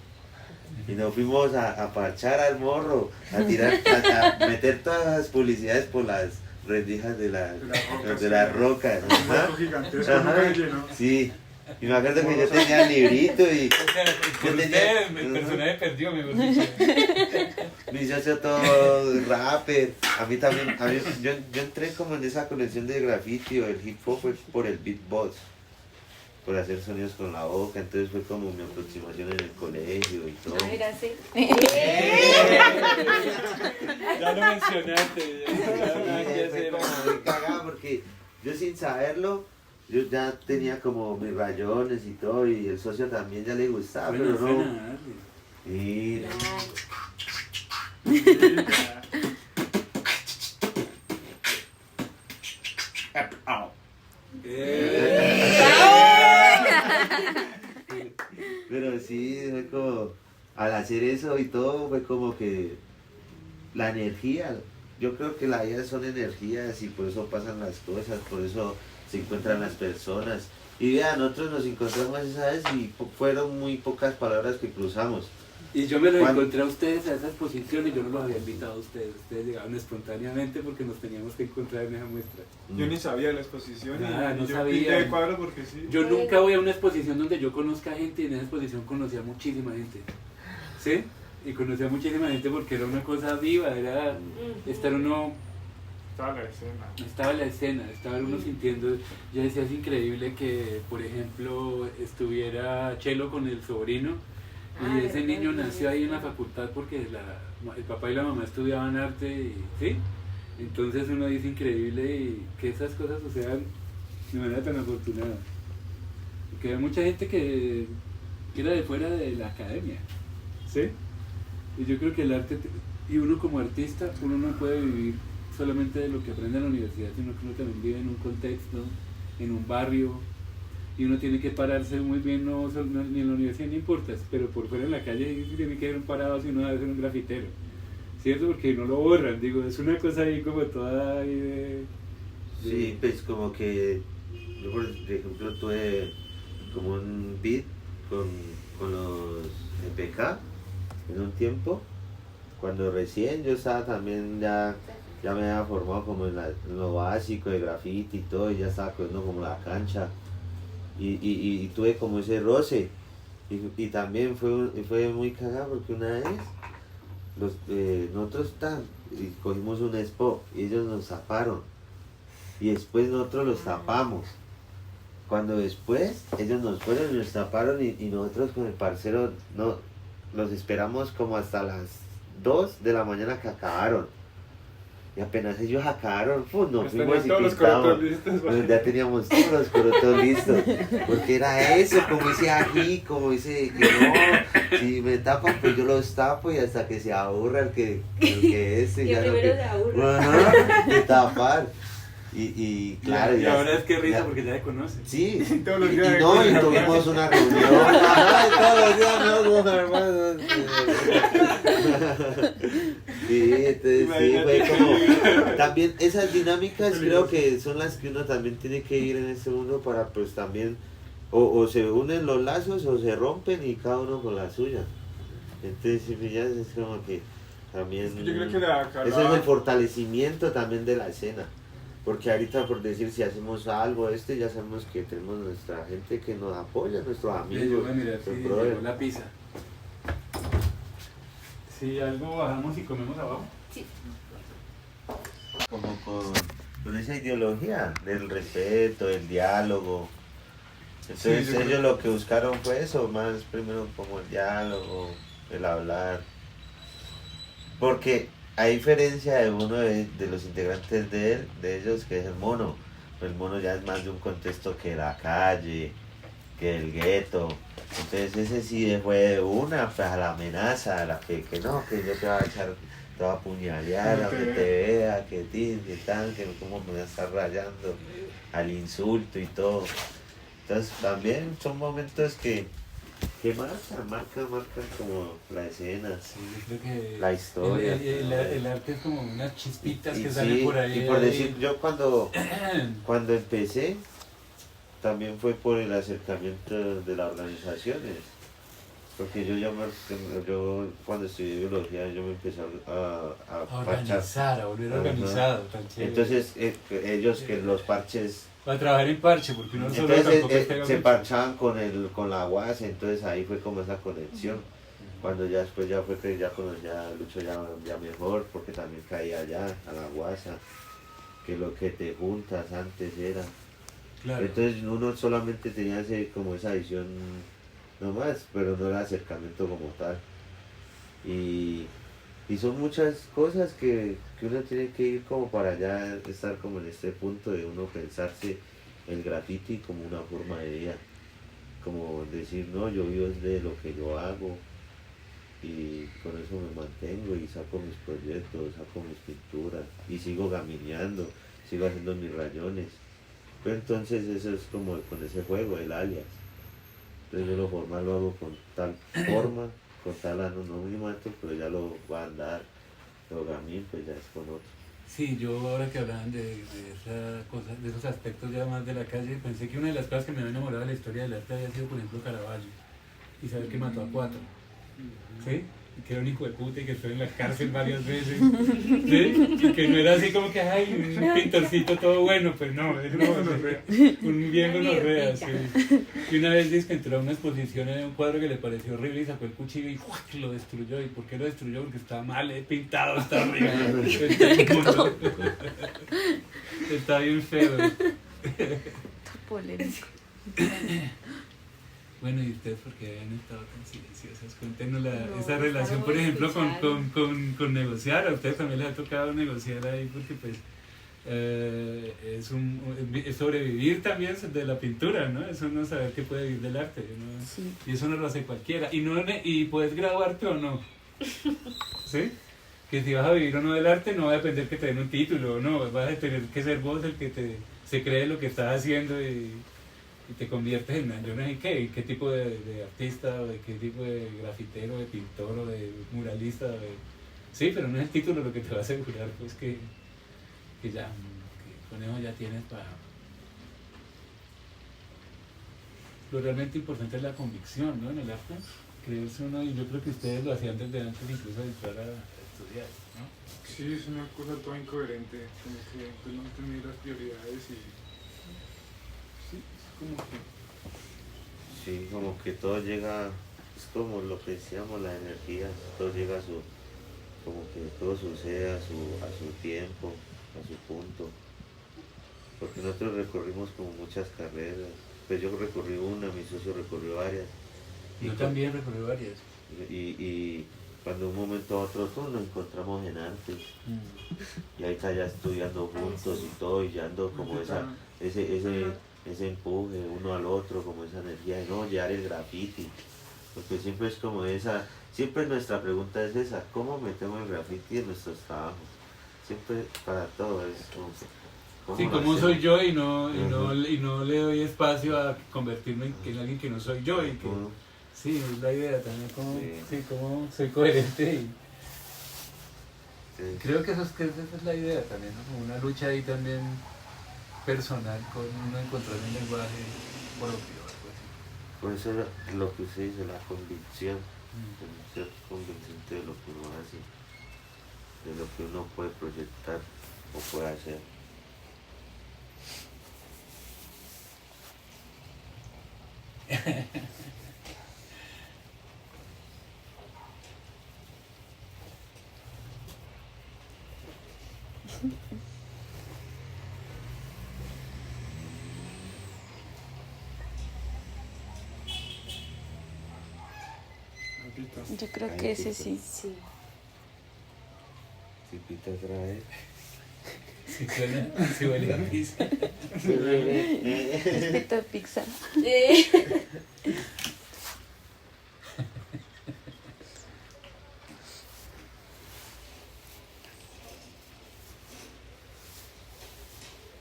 Y nos fuimos a parchar al morro, a tirar, a meter todas las publicidades por las rendijas de las rocas. Un Ajá. hueco gigantesco, Ajá. nunca lleno. Sí, y me acuerdo que yo tenía el librito y O sea, por Yo usted, tenía- el personaje perdió, mejor dicho. me hizo hacer todo rapper. A mí también, yo entré como en esa conexión de graffiti o el hip hop fue por el beatbox, por hacer sonidos con la boca, entonces fue como mi aproximación en el colegio y todo. Ay, gracias. Ya lo mencionaste. Ya nada que Sí, hacer. fue como muy cagado porque yo sin saberlo, yo ya tenía como mis rayones y todo y el socio también ya le gustaba, Bueno, pero suena, no. dale. Y pero sí, fue como, al hacer eso y todo, fue como que la energía, yo creo que la vida son energías y por eso pasan las cosas, por eso se encuentran las personas. Y vean, nosotros nos encontramos esa vez y fueron muy pocas palabras que cruzamos. Y yo me los ¿Cuándo? encontré a ustedes a esa exposición y yo no los había invitado a ustedes. Ustedes llegaron espontáneamente porque nos teníamos que encontrar en esa muestra. Yo ni sabía de la exposición Ah, y no yo sabía. pinté de cuadro porque sí. Yo nunca voy a una exposición donde yo conozca gente y en esa exposición conocí a muchísima gente. ¿Sí? Y conocí a muchísima gente porque era una cosa viva, era estar uno, Estaba la escena. estaba en la escena, estaba uno sintiendo, yo decía es increíble que, por ejemplo, estuviera Chelo con el sobrino y ese niño nació ahí en la facultad porque el papá y la mamá estudiaban arte y, ¿sí? Entonces uno dice increíble y que esas cosas sucedan de manera tan afortunada. Porque hay mucha gente que era de fuera de la academia, ¿sí? Y yo creo que el arte, y uno como artista, uno no puede vivir solamente de lo que aprende en la universidad, sino que uno también vive en un contexto, en un barrio, y uno tiene que pararse muy bien, ni en la universidad ni importa, pero por fuera en la calle sí tiene que haber un parado si uno va a ser un grafitero, ¿cierto? Porque no lo borran, digo, es una cosa ahí como toda ahí de... Sí, pues como que yo por ejemplo tuve como un beat con los EPK en un tiempo, cuando recién yo estaba también ya me había formado como en lo básico de graffiti y todo, y ya estaba cogiendo como la cancha, y tuve como ese roce, y también fue muy cagado porque una vez nosotros y cogimos un expo y ellos nos taparon, y después nosotros los tapamos. Cuando después ellos nos fueron y nos taparon, y nosotros con el parcero los esperamos como hasta las 2 de la mañana que acabaron. Y apenas ellos acabaron, nos fuimos y todos los pintamos. corotos listos. Ya teníamos todos los corotos listos. Porque era eso, como ese ají, como ese que no, si me tapan, pues yo los tapo, y hasta que se aburra el que es. Que ya primero se aburra. Ajá, de tapar. Y claro, y ya, ahora es que risa ya, porque ya se conoce. sí, Todos los y días no, de y cosas. tuvimos una reunión, ajá, y todos los días no, como hermanos. Sí, entonces sí, fue como, también esas dinámicas creo que son las que uno también tiene que ir en este mundo para pues también, o se unen los lazos o se rompen y cada uno con la suya. Entonces sí, ya es como que también, Yo creo que la ese es el fortalecimiento también de la escena. Porque ahorita, por decir, si hacemos algo ya sabemos que tenemos nuestra gente que nos apoya, nuestros Yo amigos, voy a mirar si nuestros llegó brothers. la pizza. Si algo bajamos y comemos abajo. Como con esa ideología del respeto, del diálogo. Entonces Sí, yo ellos creo- lo que buscaron fue eso, más primero como el diálogo, el hablar. Porque a diferencia de uno de los integrantes de ellos, que es el mono ya es más de un contexto que la calle, que el gueto. Entonces ese sí fue de una, pues a la amenaza, a la que no, que yo te voy a echar, te voy a apuñalear, a que te vea, que tin, que tan, que cómo me vas a estar rayando, al insulto y todo. Entonces también son momentos que marcan como la escena, Sí, yo creo que la historia. el arte es como unas chispitas que Y salen sí, por ahí. y por ahí. decir, yo cuando empecé, también fue por el acercamiento de las organizaciones. Porque yo cuando estudié biología, yo me empecé a A parchar. organizar, a volver Ajá. organizado, tan chévere. Entonces, ellos que los parches, Para trabajar en parche, porque uno solo entonces tampoco es que haga se mucho. parchaban con la UAS, entonces ahí fue como esa conexión. Cuando ya después ya fue que ya conocía a Lucho ya mejor, porque también caía allá, a la guasa, que lo que te juntas antes era. Claro. Entonces uno solamente tenía como esa visión nomás, pero no era acercamiento como tal. Y son muchas cosas que uno tiene que ir como para ya estar como en este punto de uno pensarse el graffiti como una forma de vida. Como decir, no, yo vivo de lo que yo hago y con eso me mantengo y saco mis proyectos, saco mis pinturas y sigo gamineando, sigo haciendo mis rayones. Pero entonces eso es como con ese juego, el alias. Entonces yo lo formal lo hago con tal forma, con tal anonimato, pero ya lo va a andar, lo gamín pues ya es con otro. Sí, yo ahora que hablaban de esa cosa, de esos aspectos ya más de la calle, pensé que una de las cosas que me había enamorado de la historia del arte había sido, por ejemplo, Caravaggio. Y saber que mató a 4. ¿Sí? Y que era un hijo de puta y que estuvo en la cárcel varias veces. ¿Sí? Y que no era así como que, ay, un pintorcito todo bueno, pues no, era un viejo gonorrea, sí. Y una vez dice que entró a una exposición en un cuadro que le pareció horrible y sacó el cuchillo y ¡fuah! Lo destruyó. ¿Y por qué lo destruyó? Porque estaba mal pintado, estaba horrible. Está bien feo. Polémico. Bueno, ¿y ustedes por qué han estado tan silenciosas? Cuéntenos No, esa relación, por ejemplo, escucharon. con negociar. A ustedes también les ha tocado negociar ahí porque pues es sobrevivir también de la pintura, ¿no? Es uno saber que puede vivir del arte, ¿no? Sí. Y eso no lo hace cualquiera. Y puedes graduarte o no. ¿Sí? Que si vas a vivir o no del arte no va a depender que te den un título o no. Vas a tener que ser vos el que se cree lo que estás haciendo y y te conviertes en yo no sé qué tipo de artista, o de qué tipo de grafitero, de pintor, o de muralista, sí, pero no es el título lo que te va a asegurar, pues que ya, que con eso ya tienes para... Lo realmente importante es la convicción, ¿no? En el arte, creerse uno, y yo creo que ustedes lo hacían desde antes incluso de entrar a estudiar, ¿no? Sí, es una cosa toda incoherente, como que pues, no tener las prioridades y... Sí, es como que... Sí, como que todo llega, es como lo que decíamos, la energía, todo llega a su, como que todo sucede a su tiempo, a su punto. Porque nosotros recorrimos como muchas carreras, pues yo recorrí una, mi socio recorrió varias. Yo también recorrí varias. Y cuando un momento a otro todos nos encontramos en artes, y ahí está ya estudiando juntos y todo, y ya ando como ese empuje uno al otro, como esa energía de no llevar el graffiti, porque siempre es como siempre nuestra pregunta es esa, ¿cómo metemos el graffiti en nuestros trabajos? Siempre para todo es como... Sí, como soy yo y no le doy espacio a convertirme en alguien que no soy yo y que... Sí, es la idea también, como soy coherente y... Creo que esa es la idea también, ¿no? Como una lucha ahí también personal con uno encontrar un lenguaje propio, algo así. Por eso lo que usted dice, la convicción, ser convincente de lo que uno hace, de lo que uno puede proyectar o puede hacer. Yo creo que ese sí. Sí. Si pita otra vez. Si suena, si huele a pizza. Respecto a pizza.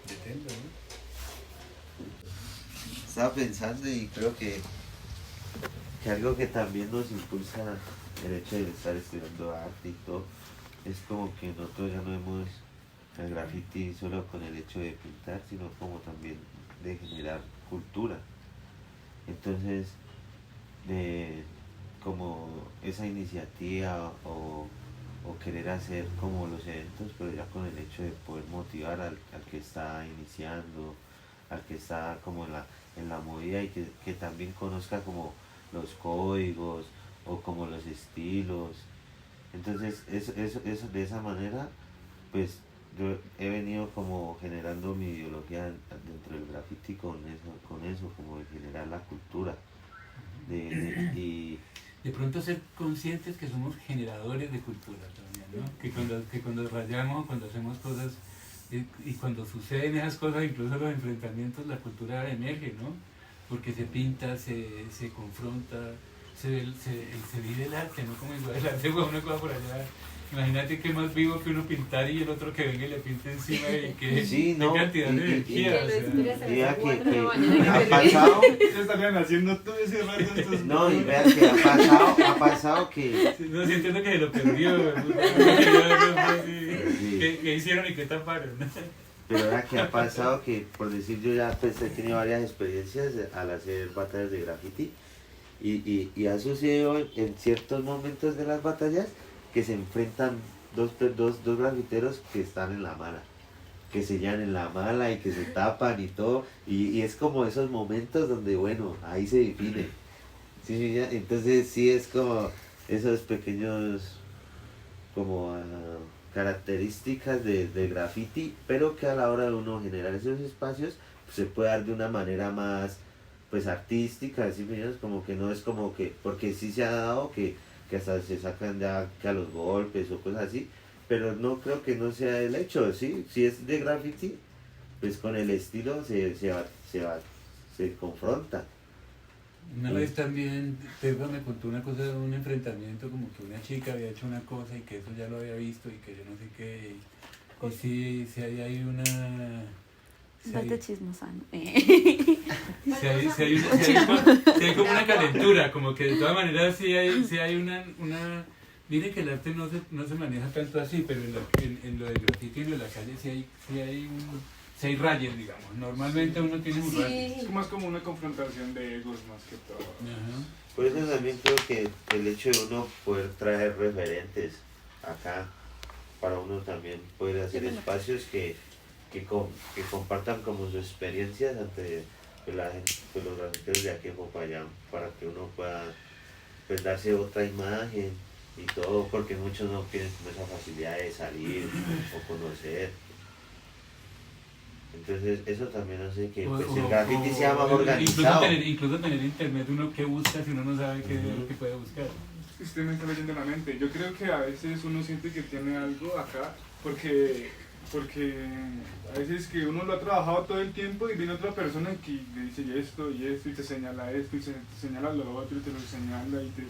Detendo, ¿no? Estaba pensando y creo que algo que también nos impulsa el hecho de estar estudiando arte y todo, es como que nosotros ya no vemos el graffiti solo con el hecho de pintar, sino como también de generar cultura. Entonces, como esa iniciativa o querer hacer como los eventos, pero ya con el hecho de poder motivar al que está iniciando, al que está como en la movida y que también conozca como los códigos o como los estilos. Entonces eso de esa manera pues yo he venido como generando mi ideología dentro del graffiti con eso como de generar la cultura y De pronto ser conscientes que somos generadores de cultura también, ¿no? Que cuando rayamos, cuando hacemos cosas y cuando suceden esas cosas, incluso los enfrentamientos, la cultura emerge, ¿no? Porque se pinta, se confronta, se vive el arte, ¿no? Como igual el arte fue una cosa por allá. Imagínate que más vivo que uno pintar y el otro que venga y le pinte encima y que sí, no, cantidad de energía. Vea que ha pasado. ¿Qué estarían haciendo todo ese rato estos? No, y vea que ha pasado que. No, sí entiendo que se lo perdió. Sí. ¿Qué hicieron y qué taparon? Pero ahora que ha pasado que, por decir, yo ya pues, he tenido varias experiencias al hacer batallas de graffiti y ha sucedido en ciertos momentos de las batallas que se enfrentan dos grafiteros que están en la mala, que se llevan en la mala y que se tapan y todo, y es como esos momentos donde, bueno, ahí se define. ¿Sí? Entonces sí es como esos pequeños como características del graffiti, pero que a la hora de uno generar esos espacios pues, se puede dar de una manera más pues artística, así menos como que no es como que, porque sí se ha dado que hasta se sacan ya que a los golpes o cosas así, pero no creo que no sea el hecho, ¿sí? Si es de graffiti, pues con el estilo se confronta. Una vez también Tepa me contó una cosa de un enfrentamiento, como que una chica había hecho una cosa y que eso ya lo había visto y que yo no sé qué. Y sí hay una... Bastante chismosa, ¿no? Si hay como una calentura, como que de todas maneras sí hay una. Miren que el arte no se maneja tanto así, pero en lo del grafiti y en lo de la calle sí hay rayas, digamos. Normalmente uno tiene un rayo. Es más como una confrontación de egos más que todo. Ajá. Por eso también creo que el hecho de uno poder traer referentes acá, para uno también poder hacer espacios que compartan como sus experiencias ante la gente, pues, los grafiteros de aquí en Popayán, para que uno pueda pues darse otra imagen y todo, porque muchos no tienen como esa facilidad de salir o conocer. Entonces eso también hace que pues, el graffiti sea más organizado. Incluso tener internet, uno que busca si uno no sabe qué es lo que puede buscar. Usted me está leyendo la mente. Yo creo que a veces uno siente que tiene algo acá porque a veces que uno lo ha trabajado todo el tiempo y viene otra persona que le dice y esto y te señala esto y te señala lo otro y te lo señala y te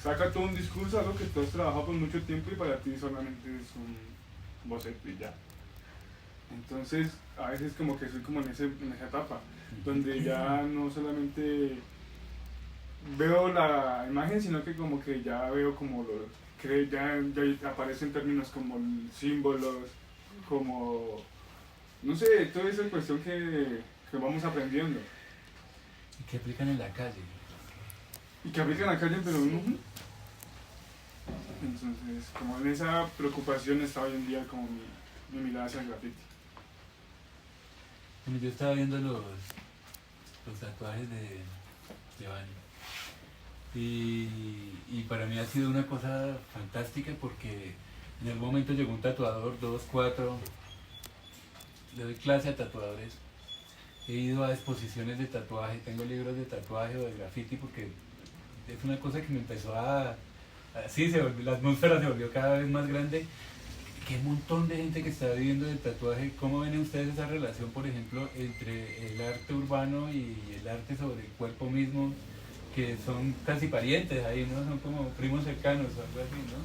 saca todo un discurso, algo que tú has trabajado por mucho tiempo y para ti solamente es un boceto y ya. Entonces a veces como que soy como en esa etapa donde ya no solamente veo la imagen, sino que como que ya veo como ya aparecen términos como símbolos, como, no sé, toda esa cuestión que vamos aprendiendo. Y que aplican en la calle. Y que aplican en la calle, pero no. Entonces, como en esa preocupación está hoy en día como mi mirada hacia el graffiti. Bueno, yo estaba viendo los tatuajes de Bani. Y para mí ha sido una cosa fantástica porque en algún momento llegó un tatuador, 2, 4, le doy clase a tatuadores, he ido a exposiciones de tatuaje, tengo libros de tatuaje o de graffiti porque es una cosa que me empezó sí, la atmósfera se volvió cada vez más grande. Qué montón de gente que está viviendo del tatuaje. ¿Cómo ven ustedes esa relación, por ejemplo, entre el arte urbano y el arte sobre el cuerpo mismo? Que son casi parientes ahí, ¿no? Son como primos cercanos o algo así, ¿no?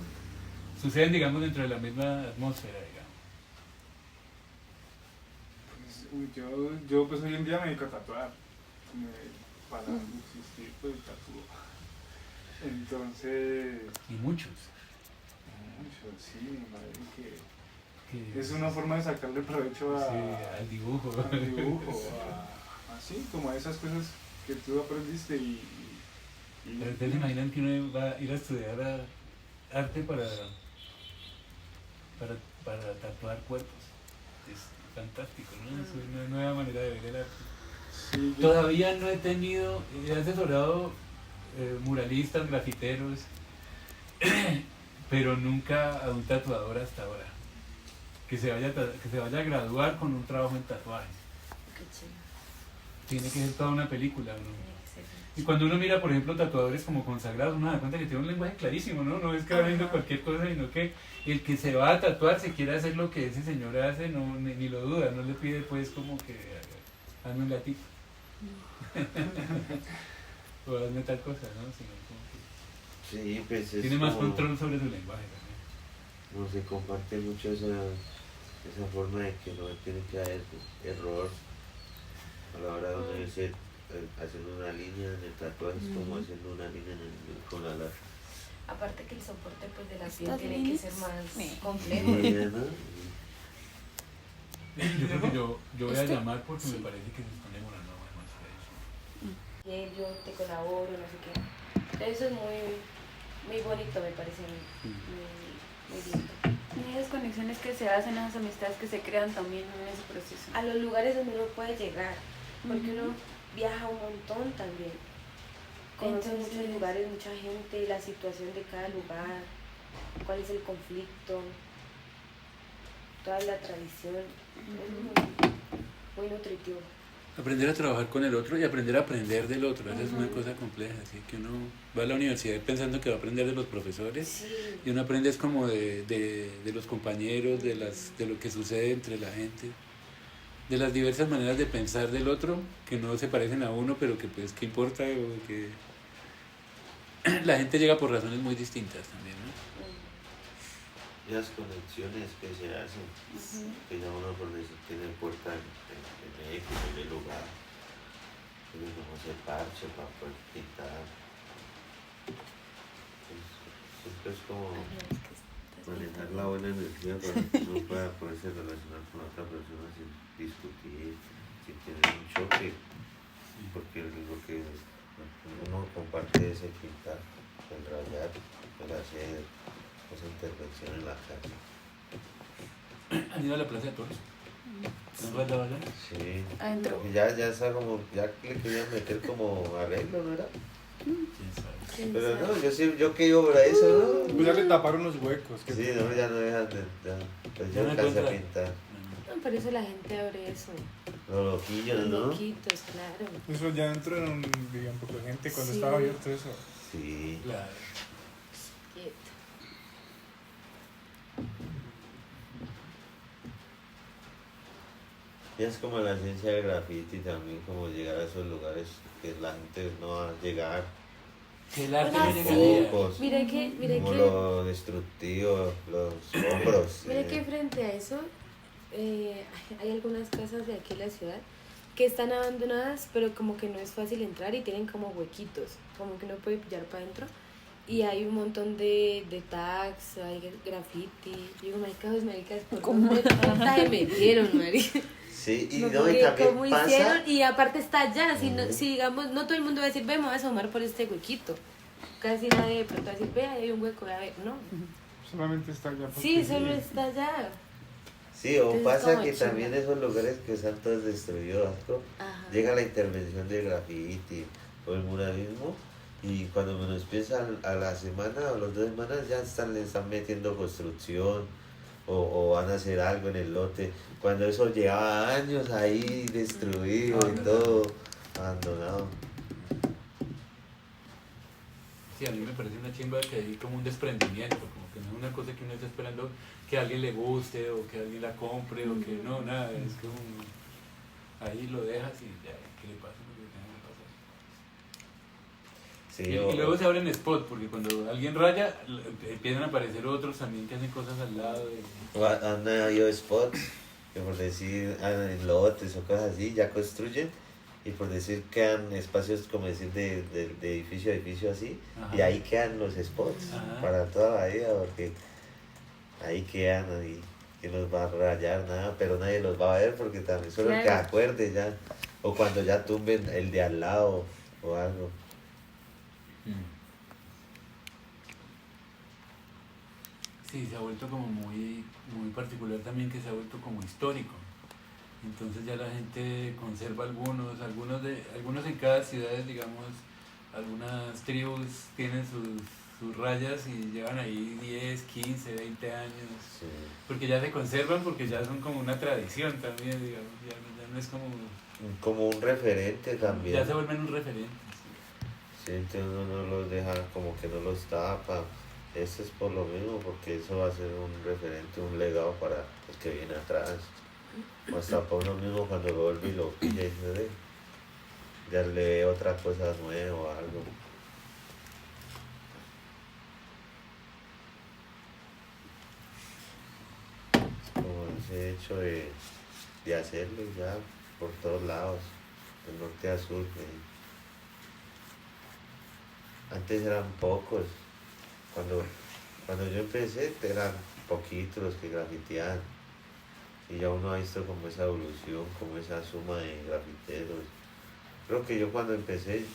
Suceden, digamos, dentro de la misma atmósfera, digamos. Pues, yo pues hoy en día me dedico a tatuar. Para existir, pues tatúo. Entonces... Y muchos. Sí, me parece que es una forma de sacarle provecho al dibujo. Al dibujo, así, como a esas cosas que tú aprendiste Pero ustedes se imaginan que uno va a ir a estudiar arte para tatuar cuerpos. Es fantástico, ¿no? Es una nueva manera de ver el arte. Sí, todavía no he asesorado muralistas, grafiteros, pero nunca a un tatuador hasta ahora. Que se vaya a graduar con un trabajo en tatuajes. Qué chido. Tiene que ser toda una película, ¿no? Y cuando uno mira, por ejemplo, tatuadores como consagrados, uno se da cuenta que tiene un lenguaje clarísimo, ¿no? No es que va viendo cualquier cosa, sino que el que se va a tatuar se quiere hacer lo que ese señor hace, no, ni lo duda, no le pide pues como que hazme un gatito. O hazme tal cosa, ¿no? Sino como que sí, pues tiene más control sobre su lenguaje también. No se comparte mucho esa forma de que no tiene que haber error a la hora de uno irse haciendo una línea en el tatuaje, es como haciendo una línea con la lápiz. Aparte que el soporte pues de la piel tiene que ser más complejo. Yo creo que yo voy a llamar porque me parece que se están demorando más para eso. Yo te colaboro, no sé qué. Eso es muy bonito, me parece muy lindo. Y esas conexiones que se hacen, esas amistades que se crean también en ese proceso. A los lugares donde uno puede llegar, porque uno viaja un montón también. Conoce muchos lugares, mucha gente, la situación de cada lugar, cuál es el conflicto, toda la tradición. Es muy nutritivo. Aprender a trabajar con el otro y aprender a aprender del otro, esa es una cosa compleja, así que uno va a la universidad pensando que va a aprender de los profesores y uno aprende es como de los compañeros, de lo que sucede entre la gente, de las diversas maneras de pensar del otro que no se parecen a uno, pero que pues qué importa, o que la gente llega por razones muy distintas también, ¿no? Las conexiones que se hacen, que ya uno por eso tiene puerta en X, en el lugar, Entonces, como ese parche para poder pintar. Siempre es como manejar la buena energía para que uno pueda poderse relacionar con otra persona sin discutir, sin tener un choque, porque lo que uno comparte es el pintar, el rayar, el hacer esa intervención en la calle. ¿Han ido a la Plaza de Toros? ¿No vas a la bala? Sí, Adentro. porque ya está como, ya le querían meter como arreglo, ¿no era? ¿Quién sabe? Pero no, yo que iba para eso, ¿no? Pues ya le taparon los huecos. Que Sí, no, ya no dejan de, pues Ya yo no alcancé a encuentra. pintar. No, por eso la gente abre eso. Los loquillos, ¿no? Loquitos, claro. Eso ya dentro era vivía un poco de gente cuando Sí. estaba abierto eso. Sí. Claro. Quieto. Y es como la ciencia del graffiti también, como llegar a esos lugares que la gente no va a llegar, Que el arte Hola, no sí. llegaría. pocos, Mire como que, lo destructivo, los hombros. mire que frente a eso hay algunas casas de aquí en la ciudad que están abandonadas, pero como que no es fácil entrar y tienen como huequitos, como que no puede pillar para adentro. Y hay un montón de tags, hay graffiti. Yo digo, maricas, ¿por dónde puta se metieron, marica? Sí, y No, no, y porque también ¿cómo pasa, hicieron? Y aparte está allá, si, no, Ujú. si digamos, no todo el mundo va a decir, ve, me voy a asomar por este huequito. Casi nadie de pronto va a decir, ve, ahí hay un hueco, a ver, no. Solamente está allá. porque Sí, solo está allá. sí, o Entonces, pasa como que chimba. también esos lugares que están todos destruidos, ¿no? Ajá. Llega la intervención del graffiti o el muralismo y cuando menos piensa a la semana o las 2 semanas ya le están metiendo construcción o van a hacer algo en el lote, cuando eso llevaba años ahí destruido y todo abandonado. Sí, a mí me parece una chimba que hay como un desprendimiento, como que no es una cosa que uno está esperando que a alguien le guste o que alguien la compre o que no, nada, es como ahí lo dejas y ya, ¿qué le pasa? Lo que tenga que pasar. Sí, Y luego se abren spot, porque cuando alguien raya, empiezan a aparecer otros también que hacen cosas al lado. han habido spots que por decir en lotes o cosas así ya construyen y por decir quedan espacios como decir de edificio a edificio así Ajá. y ahí quedan los spots Ajá. para toda la vida porque ahí quedan ahí que los va a rayar nada pero nadie los va a ver porque también solo el que Claro. acuerde ya o cuando ya tumben el de al lado o algo. Sí, se ha vuelto como muy, muy particular también, que se ha vuelto como histórico. Entonces ya la gente conserva algunos en cada ciudad, digamos, algunas tribus tienen sus rayas y llevan ahí 10, 15, 20 años, Sí. porque ya se conservan, porque ya son como una tradición también, digamos, ya no es Como un referente también. ya se vuelven un referente. Sí, entonces uno no los deja como que no los tapa. Eso es por lo mismo, porque eso va a ser un referente, un legado para el que viene atrás. O hasta para uno mismo cuando lo vuelve y lo pilla y dice, ya le ve otra cosa nueva o algo. Como ese hecho de hacerlo ya por todos lados, de norte a sur. Antes eran pocos. Cuando yo empecé eran poquitos los que grafiteaban. Y ya uno ha visto como esa evolución, como esa suma de grafiteros. Creo que yo cuando empecé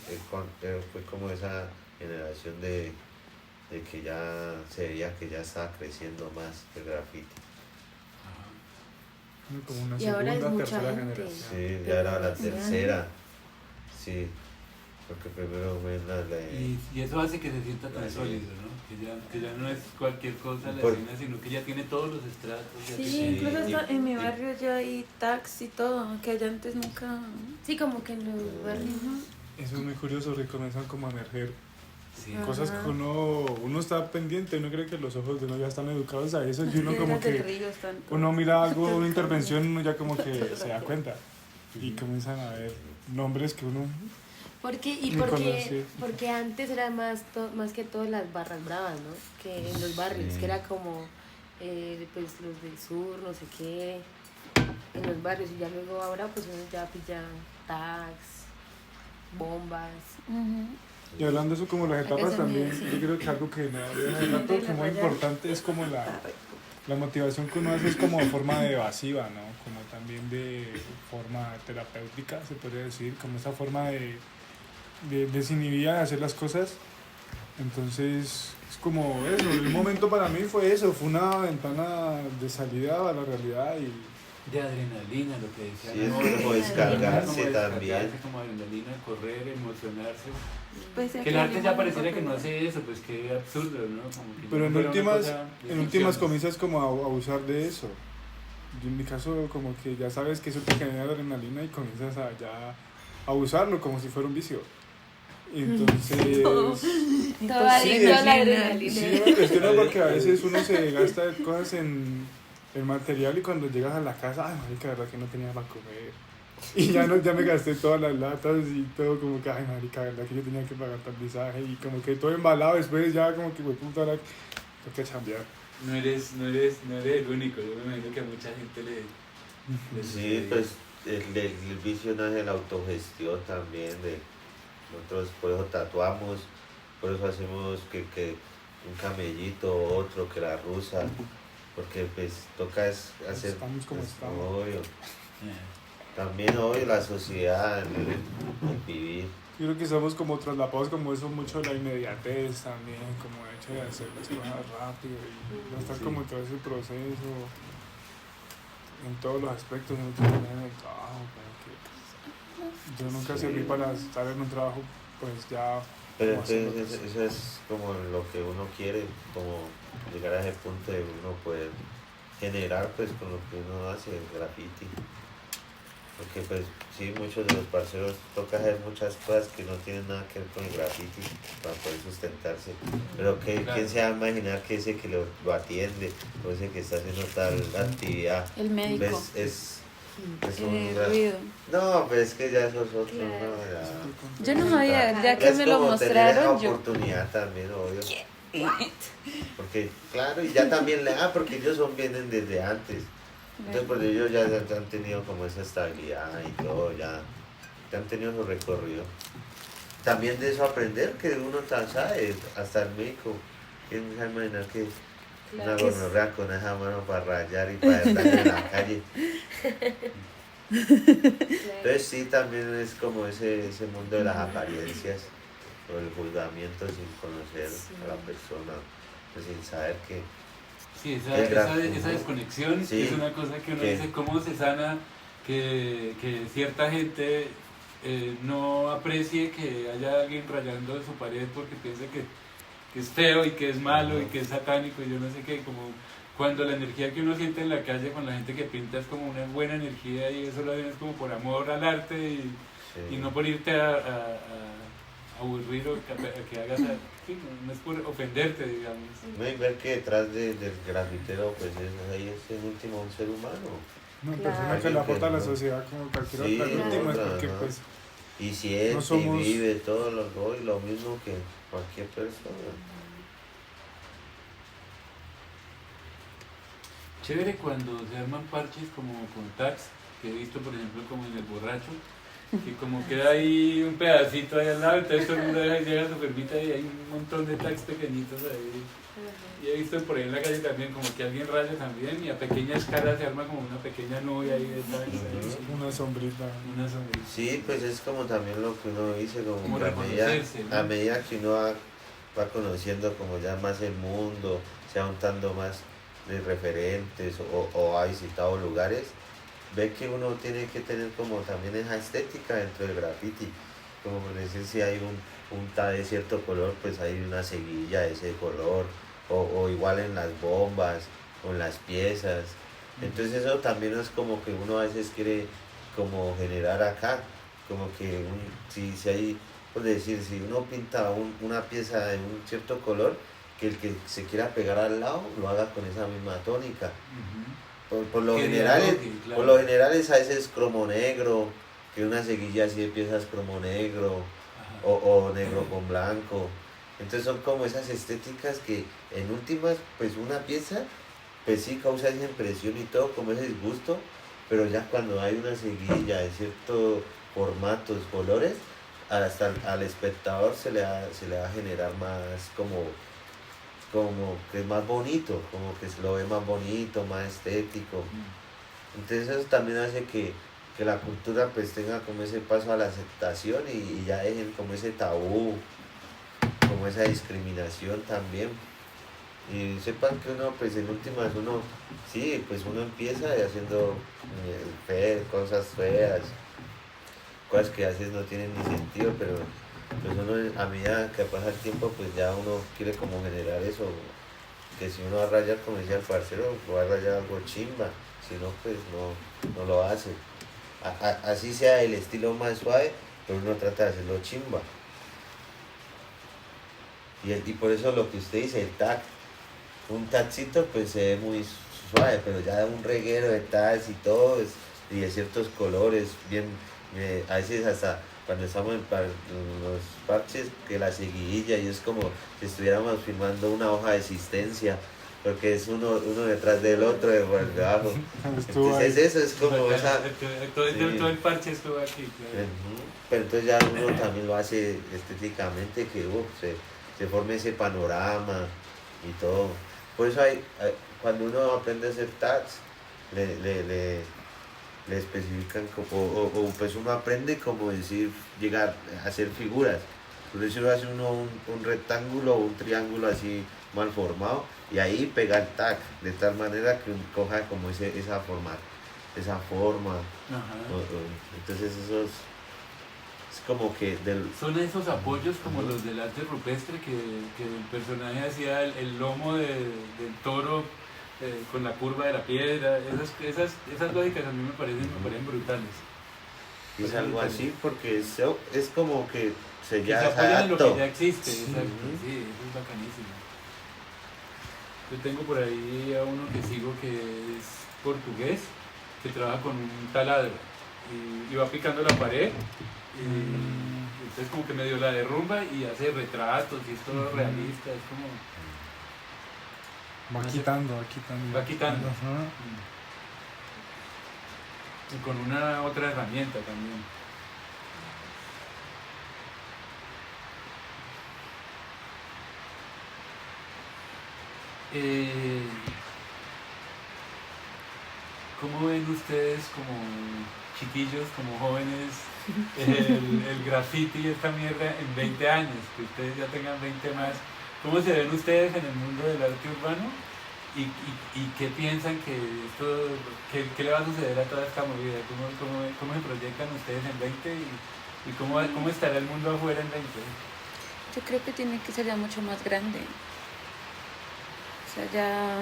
fue como esa generación de que ya se veía que ya estaba creciendo más el graffiti. Como una Y ahora es segunda, mucha tercera gente. generación. Sí, ya era la tercera. Sí, porque primero fue Y eso hace que se sienta tan Así sólido, es. ¿no? Que ya no es cualquier cosa la Por- escena, sino que ya tiene todos los estratos. ya Sí, tiene- incluso y- hasta en mi y- barrio ya hay tags y todo, que allá antes nunca... Sí, como que en los barrios. Eso es muy curioso, que comienzan como a emerger Sí. cosas que uno está pendiente, uno cree que los ojos de uno ya están educados a eso y uno como Las del que río están uno todas. mira algo, una intervención, uno ya como que se da cuenta y comienzan a ver nombres que uno... Ni conocí. Porque antes era más que todo las barras bravas, ¿no? Que en los barrios, Sí. que era como pues los del sur, no sé qué, en los barrios, y ya luego ahora pues uno ya pilla tags, bombas. Ujú. Y hablando de eso como las Hay que etapas ser también, muy- yo creo que algo que me había rato que muy importante es como la motivación que uno hace es como de forma evasiva, ¿no? Como también de forma terapéutica, se podría decir, como esa forma de desinhibida de hacer las cosas. Entonces, es como eso, el momento para mí fue eso, fue una ventana de salida a la realidad y De adrenalina, lo que decía. Sí, es ¿no? como descargarse Como descargarse, también. como adrenalina, correr, emocionarse. Pues, Que el arte ya pareciera que no hace eso, pues qué absurdo, ¿no? Como que pero no en fuera una últimas, cosa de en últimas ficciones. comienzas como a abusar de eso. Yo en mi caso como que ya sabes que eso te genera adrenalina y comienzas a ya a usarlo como si fuera un vicio. Y entonces... Todo Sí, adicto a la es- adrenalina. Sí, me cuestiono porque a veces uno se gasta cosas en material y cuando llegas a la casa, ay, marica, verdad que no tenía para comer. Y ya, no, ya me gasté todas las latas y todo como que, ay, marica, verdad que yo tenía que pagar tal visaje y como que todo embalado después ya como que, güey, puta, tengo que chambear. No eres el único, yo me imagino que a mucha gente le Sí, sucede. pues el vicio nace de la autogestión también, de nosotros por eso tatuamos, por eso hacemos que un camellito, otro, que la rusa, porque pues toca es hacer, Estamos como pues, estamos. obvio. Yeah. También obvio la sociedad, el vivir. Yo creo que somos como traslapados como eso mucho la inmediatez también, como el hecho de hacer las cosas rápido y no estar Sí. como en todo ese proceso en todos los aspectos, en el trabajo, como que yo nunca Sí. serví para estar en un trabajo pues ya Pero como haciendo entonces cosas. eso es como lo que uno quiere, como llegar a ese punto de uno poder generar pues con lo que uno hace, el graffiti. Porque pues sí, muchos de los parceros toca hacer muchas cosas que no tienen nada que ver con el graffiti para poder sustentarse. Pero que, Claro. ¿quién se va a imaginar que ese que lo atiende o ese que está haciendo tal actividad El médico. ves, es un El gran- ruido. No, pero es que ya esos otros, Claro. no, ya. Yo no sabía, ya Ya que es me lo como tener esa mostraron, yo... oportunidad también, obvio. Porque, claro, y ya también porque ellos vienen desde antes. Entonces, pues ellos ya han tenido como esa estabilidad y todo, ya han tenido su recorrido. También de eso aprender que uno tan sabe, hasta el médico. ¿Quién se va a imaginar que Claro una que gonorrea con esa mano para rayar y para estar en la calle? Entonces sí, también es como ese mundo de las apariencias o el juzgamiento sin conocer a la persona, pues, sin saber que Sí, esa desconexión Sí, es una cosa que uno que- dice, ¿cómo se sana que cierta gente no aprecie que haya alguien rayando su pared porque piense que es feo y que es malo y que es satánico y yo no sé qué, como cuando la energía que uno siente en la calle con la gente que pinta es como una buena energía y eso lo haces como por amor al arte y no por irte a aburrir o que hagas, sí, no es por ofenderte, digamos. no, y ver que detrás del grafitero pues ahí es en último un ser humano. Una Claro. persona que le aporta a la No. sociedad como cualquier Sí, otra, el último es otra, porque ajá. pues Y siente No somos- y vive todo lo mismo que cualquier persona. Chévere cuando se arman parches como con tags, que he visto por ejemplo como en el borracho, que como queda ahí un pedacito ahí al lado, entonces todo el mundo llega a su fermita y hay un montón de tags pequeñitos ahí. Y he visto por ahí en la calle también como que alguien raya también y a pequeña escala se arma como una pequeña nube ahí de tags, ahí, una sombrita. una sonrisa. Sí, pues es como también lo que uno dice, como Como que reconocerse, ¿no? a medida que uno va conociendo como ya más el mundo, se va untando más de referentes o ha visitado lugares, ve que uno tiene que tener como también esa estética dentro del graffiti, como por decir si hay un punta de cierto color, pues hay una seguilla de ese color, o igual en las bombas, o en las piezas. Entonces eso también es como que uno a veces quiere como generar acá, como que si hay, por decir, si uno pinta una pieza de un cierto color, que el que se quiera pegar al lado lo haga con esa misma tónica. Ujú. Por lo Que general, dialogue, claro. por lo general es a veces cromo negro, que una seguilla así de piezas cromo negro, Ajá. o negro con blanco. Entonces son como esas estéticas que en últimas, pues una pieza, pues sí causa esa impresión y todo, como ese disgusto, pero ya cuando hay una seguilla de ciertos formatos, colores, hasta al espectador se le va a generar más como que es más bonito, como que se lo ve más bonito, más estético. Entonces eso también hace que la cultura pues tenga como ese paso a la aceptación y ya dejen como ese tabú, como esa discriminación también. Y sepan que uno, pues en últimas uno, sí, pues uno empieza haciendo cosas feas, cosas que a veces no tienen ni sentido, pero pues uno a medida que pasa el tiempo, pues ya uno quiere como generar eso, que si uno va a rayar, como decía el parcero, va a rayar algo chimba, si no, pues no lo hace. Así sea el estilo más suave, pero uno trata de hacerlo chimba. Y por eso lo que usted dice, el tag, un tagcito pues se ve muy suave, pero ya un reguero de tags y todo, y de ciertos colores, bien, a veces hasta cuando estamos en los parches, que la seguidilla, y es como si estuviéramos firmando una hoja de existencia, porque es uno detrás del otro, de por debajo. Entonces eso es como esa... Todo el parche estuvo aquí, claro. Pero entonces ya uno también lo hace estéticamente, que se forme ese panorama y todo. Por eso cuando uno aprende a hacer tags, le especifican o pues uno aprende como decir, llegar a hacer figuras. Por eso lo hace uno un rectángulo o un triángulo así mal formado y ahí pega el tag de tal manera que coja como esa forma. Entonces eso es como que son esos apoyos como los del arte rupestre que el personaje hacía el lomo del toro con la curva de la piedra. Esas lógicas a mí me parecen brutales. Es algo así porque es como que se ya se apoyan en lo que ya existe. Sí. Exacto. Sí, eso es bacanísimo. Yo tengo por ahí a uno que sigo que es portugués, que trabaja con un taladro y va picando la pared y entonces como que medio la derrumba y hace retratos y es todo realista, es como... Va quitando. Va quitando. Ajá. Y con una otra herramienta también. ¿Cómo ven ustedes como chiquillos, como jóvenes, el graffiti y esta mierda en 20 años? Que ustedes ya tengan 20 más. ¿Cómo se ven ustedes en el mundo del arte urbano? ¿Y qué piensan que esto, qué le va a suceder a toda esta movida? ¿Cómo se proyectan ustedes en 20 y cómo estará el mundo afuera en 20? Yo creo que tiene que ser ya mucho más grande. O sea, ya...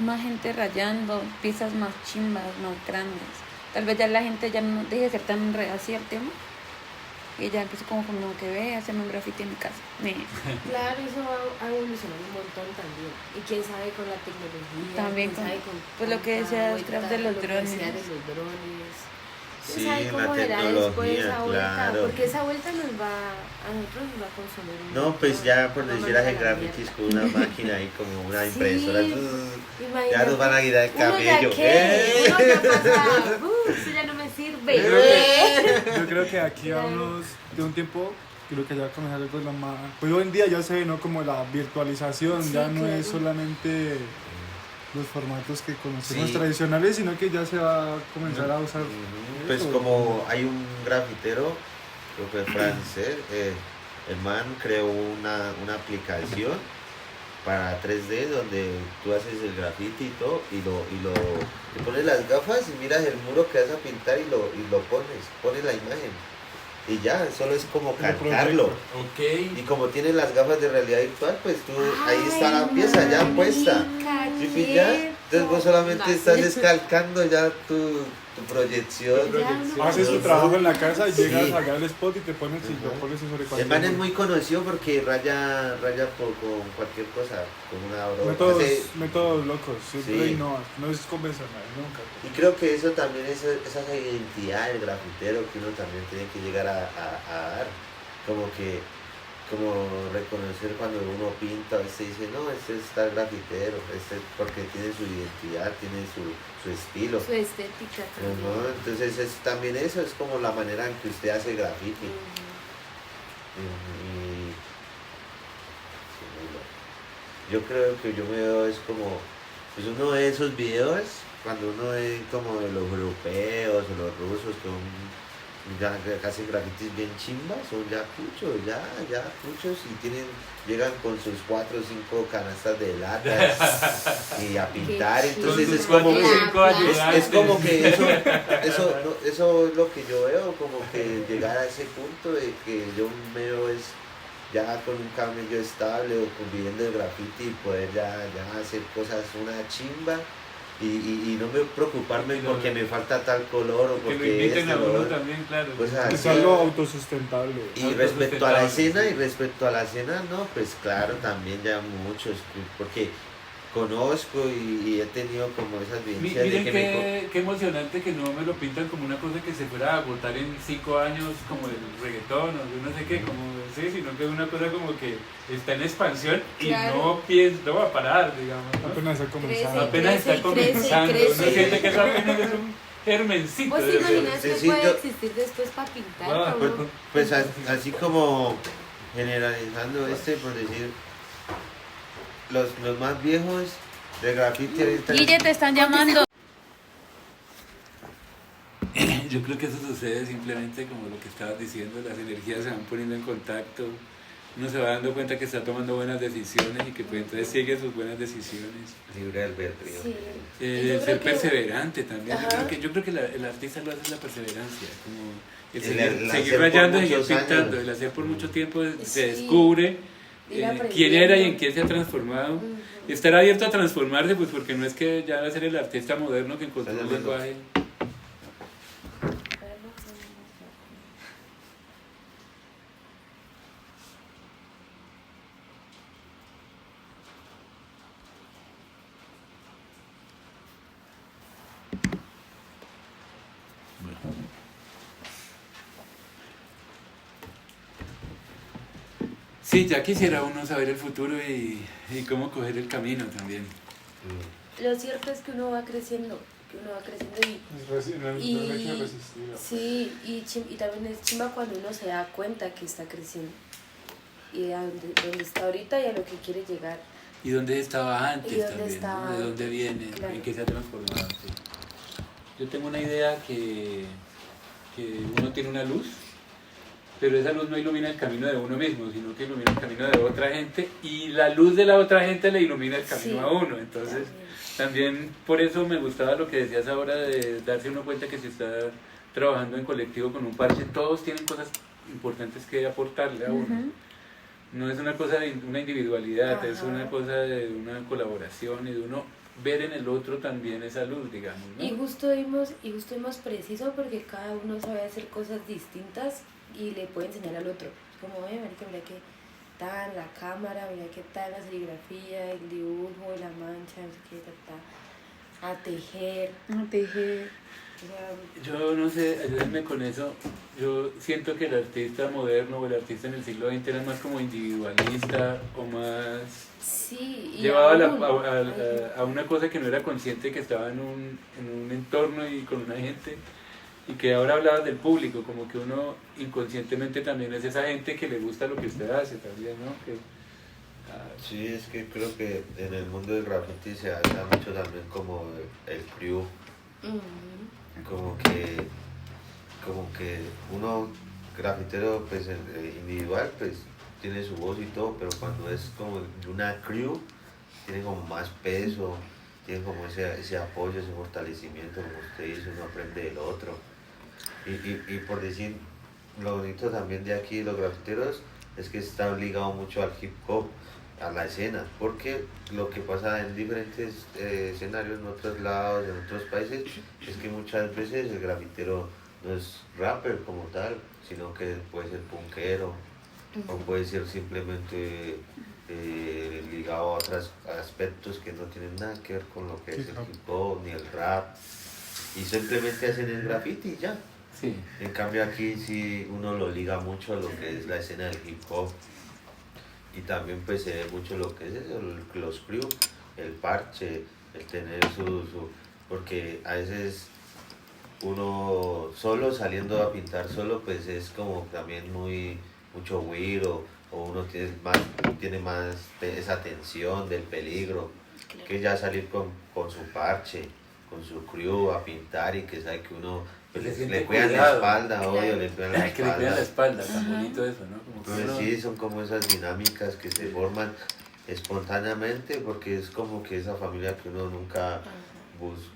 Más gente rayando, piezas más chimbas, más grandes. Tal vez ya la gente ya no deje de ser tan reacia al tema. Y ya empezó como que ve, hacerme un graffiti en mi casa. Claro, eso ha evolucionado un montón también. Y quién sabe con la tecnología. También con pues lo que decías de los drones. Sí, ¿Sabe cómo la será después tecnología, esa vuelta? claro. Porque esa vuelta a nosotros nos va a consumir un No, pues montón. ya por decir hacer la grafitis con una máquina y como una Sí, impresora, ya imagínate. nos van a quitar el Uno ya cabello. qué, uno ya pasa, eso ya no me sirve. Yo creo que aquí a unos de un tiempo creo que ya va a comenzar algo de la más... Pues hoy en día ya se ve, ¿no? Como la virtualización, Sí, ya no claro. es solamente los formatos que conocemos Sí. tradicionales, sino que ya se va a comenzar a usar... Pues eso. como hay un grafitero, creo que es francés, el man creó una aplicación para 3D donde tú haces el grafiti y todo y le pones las gafas y miras el muro que vas a pintar y lo pones la imagen y ya, solo es como calcarlo. Ok. Y como tienes las gafas de realidad virtual, pues tú ahí está la pieza ya puesta. ¿Sí pillas? Entonces vos solamente estás descalcando ya tu proyección. Haces tu trabajo en la casa y llegas Sí. allá al spot y te pones y lo pones sobre El cualquier... man es muy conocido porque raya con cualquier cosa, con una broma. Métodos locos, siempre Sí. innova, no es convencional, nunca. Y creo que eso también es esa identidad del grafitero que uno también tiene que llegar a dar. Como como reconocer cuando uno pinta, se dice, no, este está el grafitero, este porque tiene su identidad, tiene su estilo. Su estética también. Ajá, entonces es también eso, es como la manera en que usted hace graffiti. Y- sí, muy bueno. Yo creo que yo me veo es como, pues uno ve esos videos, cuando uno ve como de los europeos o los rusos que ya hacen grafitis bien chimbas, son ya cuchos y llegan con sus 4 o 5 canastas de latas y a pintar, entonces Con es sus como cuatro o cinco que ayudantes. es como que eso es lo que yo veo, como que llegar a ese punto de que yo me veo es ya con un camello estable o viviendo el graffiti y poder ya hacer cosas una chimba y no me preocuparme Que lo- porque me falta tal color o Que lo porque inviten a lo uno otro. también, claro. Pues Es así. algo autosustentable. Y respecto a la escena, autosustentable. no, pues claro, también ya muchos, porque conozco y he tenido como esas vivencias de Miren que qué emocionante que no me lo pintan como una cosa que se fuera a agotar en 5 años, como el reggaetón o yo no sé qué, como sí, sino que es una cosa como que está en expansión y Claro. no va a parar, digamos, ¿no? Apenas está comenzando. Apenas crece está y crece y comenzando, crece. uno siente que eso apenas es un germencito. ¿Vos te de- imaginas Sí, que sí, puede yo- existir después para pintar? Ah, pues, Pablo? pues así como generalizando por decir, los más viejos de graffiti ahorita... Guille, te están llamando. Yo creo que eso sucede simplemente como lo que estabas diciendo, las energías se van poniendo en contacto, uno se va dando cuenta que está tomando buenas decisiones y que pues entonces sigue sus buenas decisiones. Libre albedrío. Sí. Y yo Ser creo que- perseverante también. Ajá. Yo creo que el artista lo hace es la perseverancia, como el El seguir hacer por rayando y seguir muchos pintando. años. El hacer por mucho tiempo se Sí. descubre Ir quién era y en aprendiendo. quién se ha transformado. Ujú. Y estar abierto a transformarse, pues porque no es que ya va a ser el artista moderno que encontró un lenguaje. Sí, ya quisiera uno saber el futuro y cómo coger el camino también. Lo cierto es que uno va creciendo y No hay que resistir. sí, y también es chimba cuando uno se da cuenta que está creciendo y a donde está ahorita y a lo que quiere llegar. ¿Y dónde estaba antes ¿Y dónde también? estaba ¿No? ¿De dónde antes? viene? Claro. ¿En qué se ha transformado? Sí. Yo tengo una idea que uno tiene una luz, pero esa luz no ilumina el camino de uno mismo, sino que ilumina el camino de otra gente y la luz de la otra gente le ilumina el camino Sí, a uno. Entonces, también por eso me gustaba lo que decías ahora de darse uno cuenta que si está trabajando en colectivo con un parche, todos tienen cosas importantes que aportarle a uno. No es una cosa de una individualidad, es Ajá. una cosa de una colaboración y de uno ver en el otro también esa luz, digamos, ¿no? Y justo vimos preciso porque cada uno sabe hacer cosas distintas y le puede enseñar al otro. Como, marica, mira que tal la cámara, mira que tal la serigrafía, el dibujo, la mancha, no sé qué, a tejer. O sea, Yo no sé, ayúdenme con eso. Yo siento que el artista moderno o el artista en el siglo XX era más como individualista o más sí, y llevado aún, a una cosa que no era consciente, que estaba en un entorno y con una gente. Y que ahora hablabas del público, como que uno inconscientemente también es esa gente que le gusta lo que usted hace también, ¿no? Que, Sí, es que creo que en el mundo del graffiti se habla mucho también como el crew, como que uno grafitero pues individual pues tiene su voz y todo, pero cuando es como una crew tiene como más peso, tiene como ese apoyo, ese fortalecimiento, como usted dice, uno aprende del otro. Y por decir, lo bonito también de aquí, los grafiteros, es que está ligado mucho al hip hop, a la escena, porque lo que pasa en diferentes escenarios en otros lados, en otros países, es que muchas veces el grafitero no es rapper como tal, sino que puede ser punkero, o puede ser simplemente ligado a otros aspectos que no tienen nada que ver con lo que es el hip hop ni el rap, y simplemente hacen el graffiti y ya. sí. En cambio aquí sí uno lo liga mucho a lo que es la escena del hip hop Y también pues se ve mucho lo que es eso, los crew, el parche, el tener porque a veces uno solo saliendo a pintar solo pues es como también mucho güiro, o uno tiene más esa tensión del peligro, que ya salir con su parche, con su crew a pintar y que sabe que uno pues, Se siente le cuidan la cuidado. espalda, obvio, le cuidan la Que le cuidan la espalda. espalda, tan bonito eso, ¿no? Como que Pues uno- sí, son como esas dinámicas que se forman espontáneamente porque es como que esa familia que uno nunca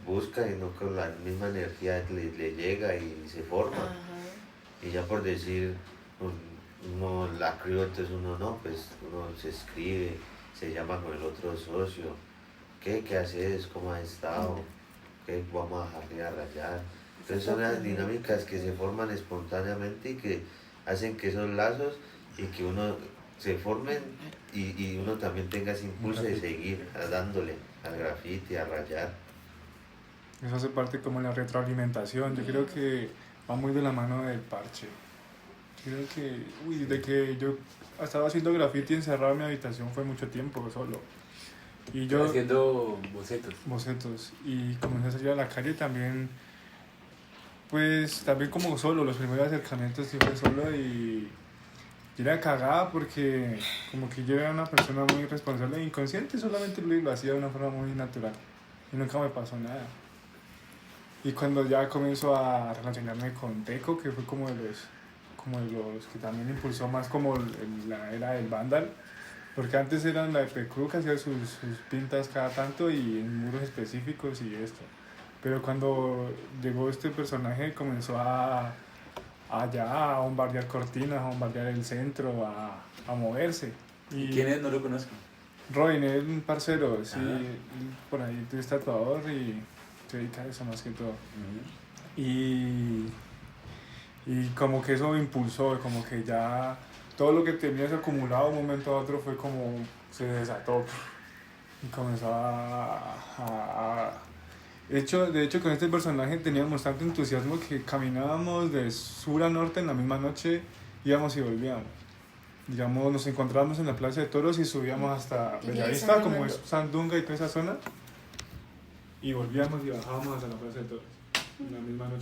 busca y no con la misma energía le llega y se forma. Y ya por decir, uno la crió, entonces uno no, pues uno se escribe, se llama con el otro socio, ¿qué haces? ¿Cómo has estado? ¿Qué vamos a dejarle a rayar? Entonces son las dinámicas que se forman espontáneamente y que hacen que esos lazos y que uno se formen y uno también tenga ese impulso de seguir dándole al grafiti, a rayar. Eso hace parte como la retroalimentación. Yo creo que va muy de la mano del parche. Creo que, de que yo estaba haciendo graffiti encerrado en mi habitación fue mucho tiempo solo. Y yo haciendo bocetos. bocetos y comencé a salir a la calle también, pues también como solo, los primeros acercamientos sí fue solo y yo era cagada porque como que yo era una persona muy responsable e inconsciente, solamente lo hacía de una forma muy natural y nunca me pasó nada. Y cuando ya comenzó a relacionarme con Teco, que fue como de los que también impulsó más como la era del Vandal, porque antes eran la de Pecru que hacía sus pintas cada tanto y en muros específicos y esto. Pero cuando llegó este personaje comenzó ya a bombardear cortinas, a bombardear el centro, a moverse. ¿Y quién es? No lo conozco. Robin es un parcero, sí, Ajá. por ahí es tatuador y se dedica a eso más que todo. Y como que eso impulsó, como que ya todo lo que tenías acumulado de un momento a otro fue como se desató y comenzó de hecho con este personaje teníamos tanto entusiasmo que caminábamos de sur a norte en la misma noche, íbamos y volvíamos. Digamos, nos encontrábamos en la Plaza de Toros y subíamos hasta Bellavista, como es Sandunga y toda esa zona, y volvíamos y bajábamos hasta la Plaza de Toros en la misma noche.